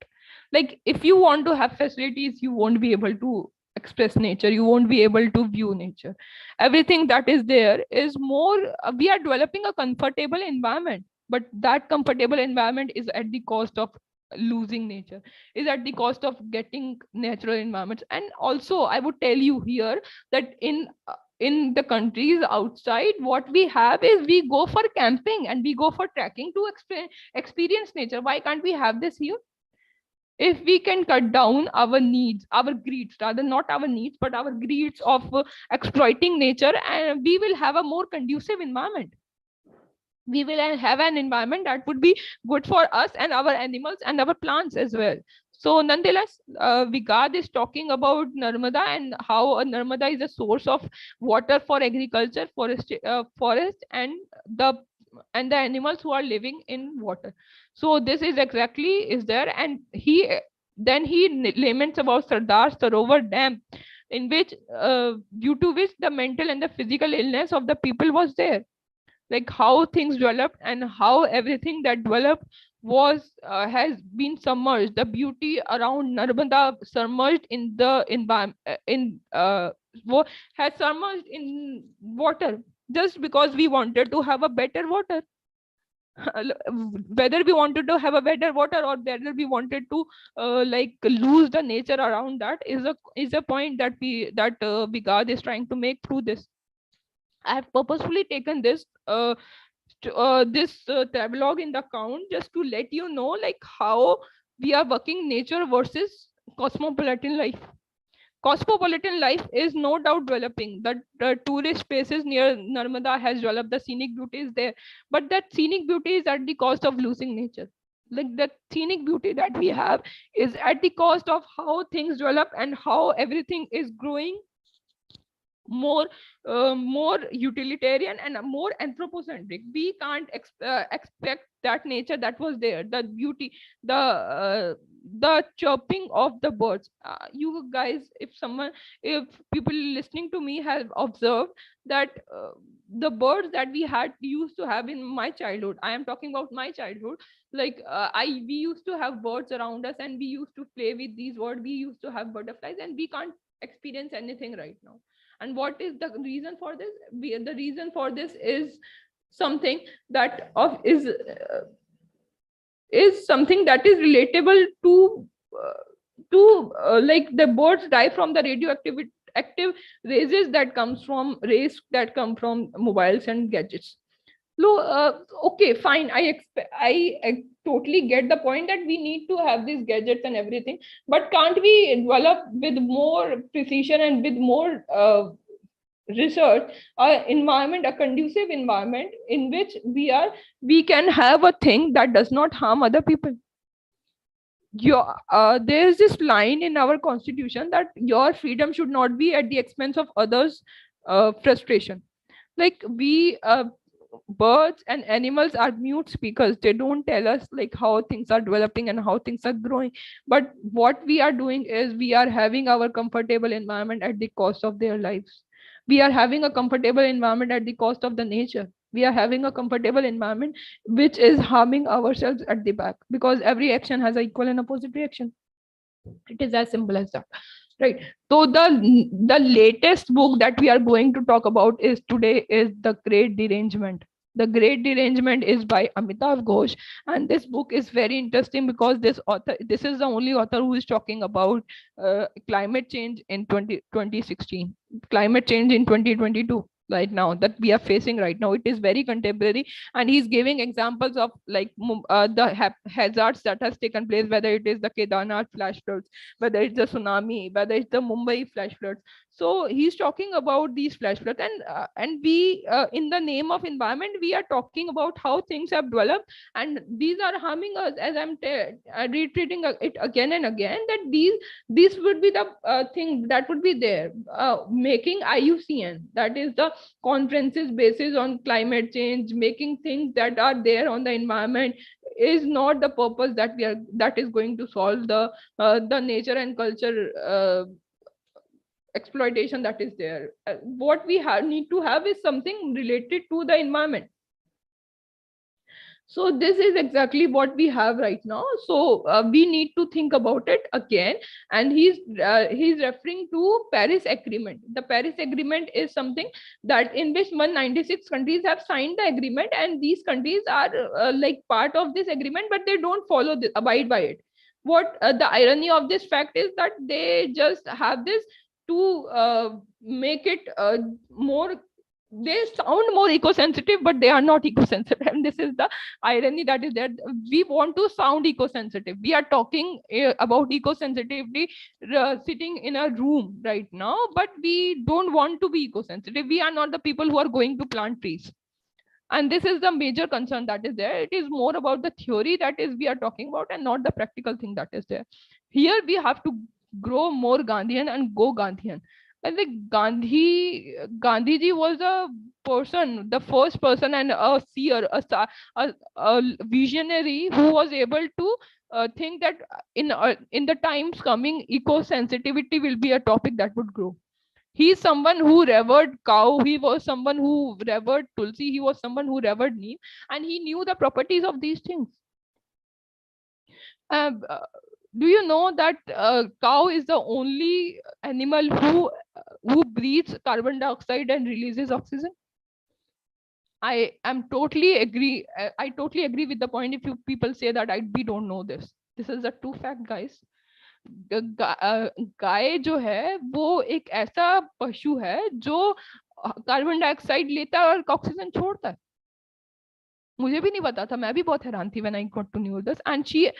Like if you want to have facilities, you won't be able to express nature, you won't be able to view nature. Everything that is there is more, we are developing a comfortable environment, but that comfortable environment is at the cost of losing nature, is at the cost of getting natural environments. And also I would tell you here that in the countries outside, what we have is we go for camping and we go for trekking to experience nature. Why can't we have this here? if we can cut down our needs, our greeds, rather not our needs, but our greeds of exploiting nature, and we will have a more conducive environment. We will have an environment that would be good for us and our animals and our plants as well. So nonetheless, Vigad is talking about Narmada and how Narmada is a source of water for agriculture, forest the and the animals who are living in water. So this is exactly is there, and he laments about Sardar Sarovar Dam, in which due to which the mental and the physical illness of the people was there, like how things developed and how everything that developed was has been submerged. The beauty around Narmada submerged in the environment, has submerged in water, just because we wanted to have a better water. Whether we wanted to have a better water or whether we wanted to like lose the nature around that is a point that Vigad is trying to make through this. I have purposefully taken this travelogue in the account just to let you know like how we are working nature versus cosmopolitan life. Cosmopolitan life is no doubt developing. The tourist spaces near Narmada has developed, the scenic beauty is there, but that scenic beauty is at the cost of losing nature. Like the scenic beauty that we have is at the cost of how things develop and how everything is growing more utilitarian and more anthropocentric. We can't expect that nature that was there, the beauty, the chirping of the birds. You guys, if people listening to me have observed that the birds that we used to have in my childhood, I am talking about my childhood, like we used to have birds around us and we used to play with these birds, we used to have butterflies, and we can't experience anything right now. And what is the reason for this? The reason for this is something that is something that is relatable to like the birds die from the active rays that come from mobiles and gadgets. So okay, fine. I totally get the point that we need to have these gadgets and everything, but can't we develop with more precision and with more research a conducive environment in which we can have a thing that does not harm other people? There is this line in our constitution that your freedom should not be at the expense of others' frustration. Like birds and animals are mute speakers. They don't tell us like how things are developing and how things are growing. But what we are doing is we are having our comfortable environment at the cost of their lives. We are having a comfortable environment at the cost of the nature. We are having a comfortable environment which is harming ourselves at the back, because every action has an equal and opposite reaction. It is as simple as that, right? So the latest book that we are going to talk about is The Great Derangement. The Great Derangement is by Amitav Ghosh, and this book is very interesting because this is the only author who is talking about climate change in 2016, climate change in 2022 right now, that we are facing right now. It is very contemporary, and he's giving examples of like the hazards that has taken place, whether it is the Kedarnath flash floods, whether it's the tsunami, whether it's the Mumbai flash floods. So he's talking about these flash floods, and we in the name of environment, we are talking about how things have developed, and these are harming us. As I'm reiterating it again and again, that these would be the thing that would be there, making IUCN, that is the conferences basis on climate change, making things that are there on the environment, is not the purpose that is going to solve the nature and culture exploitation that is there. What we need to have is something related to the environment. So this is exactly what we have right now. So we need to think about it again. And he's referring to Paris Agreement. The Paris Agreement is something that in which 196 countries have signed the agreement, and these countries are like part of this agreement, but they don't abide by it. What the irony of this fact is that they just have this to make it more they sound more eco-sensitive, but they are not eco-sensitive. And this is the irony that is there. We want to sound eco-sensitive. We are talking about eco-sensitivity sitting in a room right now, but we don't want to be eco-sensitive. We are not the people who are going to plant trees. And this is the major concern that is there. It is more about the theory that is we are talking about, and not the practical thing that is there. Here we have to grow more Gandhian and go Gandhian. And the Gandhiji was a person, the first person, and a seer, a visionary who was able to think that in the times coming, eco sensitivity will be a topic that would grow. He's someone who revered cow. He was someone who revered tulsi. He was someone who revered neem, and he knew the properties of these things. Uh, uh, do you know that cow is the only animal who breathes carbon dioxide and releases oxygen? I am totally agree. I totally agree with the point. If you people say that we don't know this, this is a true fact, guys. गाय जो है वो एक ऐसा पशु है जो carbon dioxide लेता है और ऑक्सीजन छोड़ता है. मुझे भी नहीं पता था, मैं भी बहुत हैरान थी when I got to know this. And she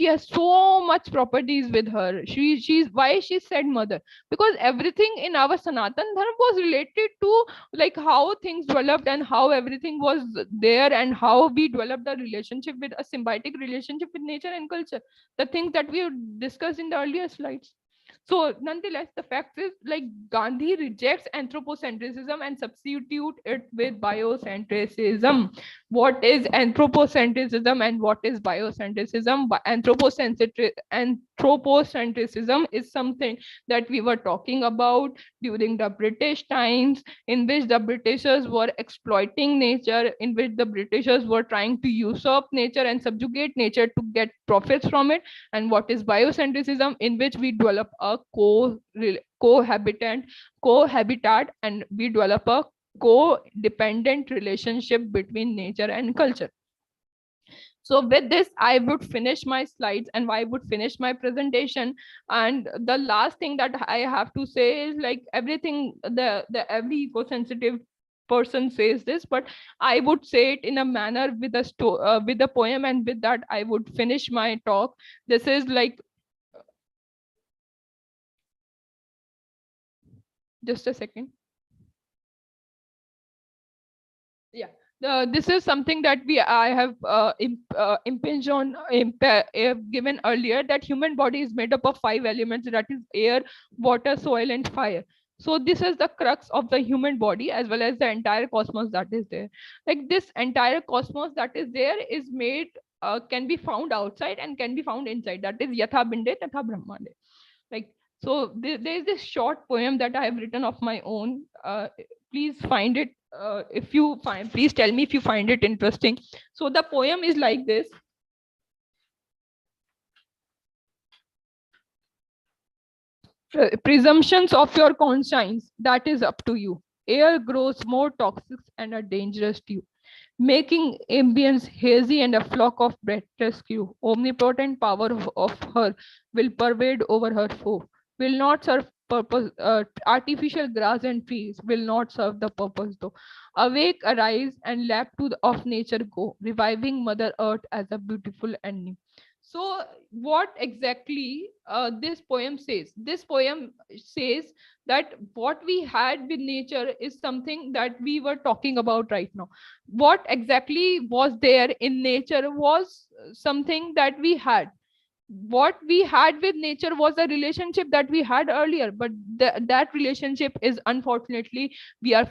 has so much properties with her. She's why she said mother, because everything in our Sanatan dharma was related to like how things developed and how everything was there and how we developed a relationship with a symbiotic relationship with nature and culture, the things that we discussed in the earlier slides. So nonetheless, the fact is like Gandhi rejects anthropocentrism and substitute it with biocentrism. What is anthropocentrism and what is biocentrism? Anthropocentrism is something that we were talking about during the British times, in which the Britishers were exploiting nature, in which the Britishers were trying to usurp nature and subjugate nature to get profits from it. And what is biocentrism, in which we develop a cohabitat and we develop a co-dependent relationship between nature and culture. So with this, I would finish my slides and I would finish my presentation. And the last thing that I have to say is like everything, the every eco-sensitive person says this, but I would say it in a manner with with a poem, and with that I would finish my talk. This is like, just a second. Yeah. This is something that I have impinged on, given earlier, that human body is made up of 5 elements, that is air, water, soil, and fire. So this is the crux of the human body, as well as the entire cosmos that is there. Like this entire cosmos that is there is made, can be found outside and can be found inside. That is Yatha Binde Tatha Brahmande. Like, so there is this short poem that I have written of my own. Please find it. If you find, please tell me if you find it interesting. So the poem is like this. Presumptions of your conscience, that is up to you. Air grows more toxic and are dangerous to you, making ambience hazy and a flock of breathless crew. Omnipotent power of her will pervade over her foe, will not serve purpose. Artificial grass and trees will not serve the purpose though. Awake, arise, and lap to of nature go, reviving Mother Earth as a beautiful and new. So what exactly this poem says? This poem says that what we had with nature is something that we were talking about right now. What exactly was there in nature was something that we had. What we had with nature was a relationship that we had earlier, but that relationship is, unfortunately, we are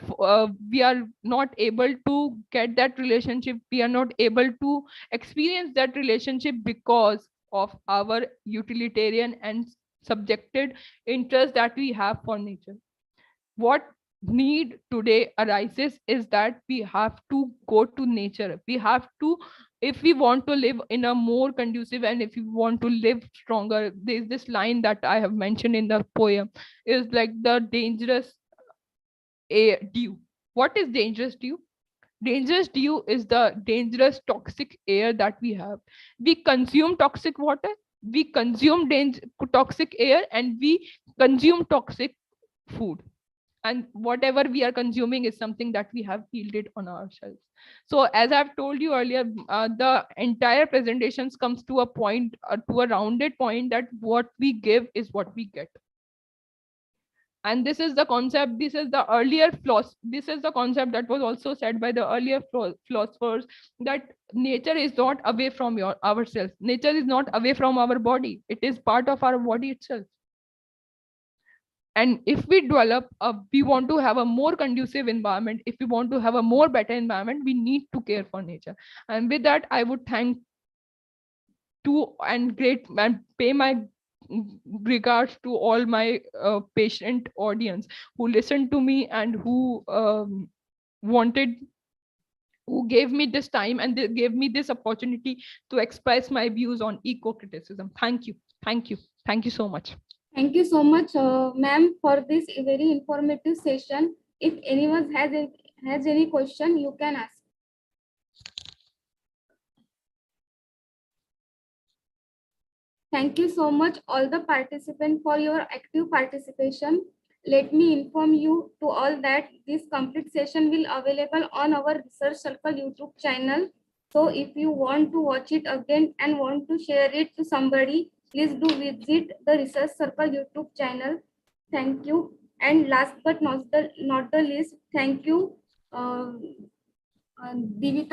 not able to get that relationship. We are not able to experience that relationship because of our utilitarian and subjected interest that we have for nature. What need today arises is that we have to go to nature. We have to, if we want to live in a more conducive, and if we want to live stronger, there's this line that I have mentioned in the poem, is like the dangerous air dew. What is dangerous dew? Dangerous dew is the dangerous toxic air that we have. We consume toxic water, we consume toxic air, and we consume toxic food. and whatever we are consuming is something that we have yielded on ourselves. So as I've told you earlier, the entire presentations comes to a point, to a rounded point, that what we give is what we get. And this is the concept, this is the earlier this is the concept that was also said by the earlier philosophers, that nature is not away from ourselves, nature is not away from our body, it is part of our body itself. And if we develop we want to have a more conducive environment, if we want to have a more better environment, we need to care for nature. And with that, I would thank to and great and pay my regards to all my patient audience who listened to me and who wanted, who gave me this time and they gave me this opportunity to express my views on eco-criticism. Thank you, thank you, thank you so much. Thank you so much, ma'am, for this very informative session. If anyone has any question, you can ask. Thank you so much, all the participants, for your active participation. Let me inform you to all that this complete session will available on our Research Circle YouTube channel. So if you want to watch it again and want to share it to somebody, please do visit the Research Circle YouTube channel. Thank you. And last but not the least, thank you, Divita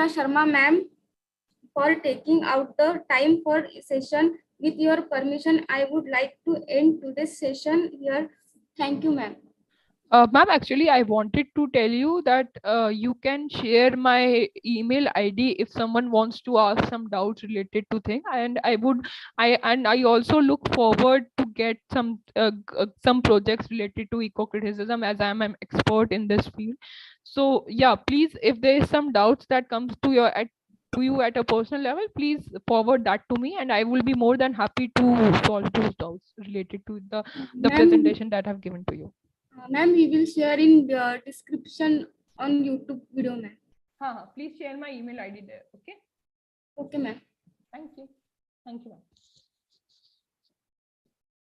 Sharma ma'am, for taking out the time for session. With your permission, I would like to end today's session here. Thank you, ma'am. Ma'am, actually, I wanted to tell you that you can share my email ID if someone wants to ask some doubts related to thing, and I also look forward to get some projects related to eco-criticism, as I am an expert in this field. So yeah, please, if there is some doubts that comes to you at a personal level, please forward that to me, and I will be more than happy to solve those doubts related to the presentation that I've given to you. Ma'am, we will share in the description on YouTube video, ma'am. Please share my email ID there. Okay. Okay, ma'am. Thank you. Thank you, ma'am.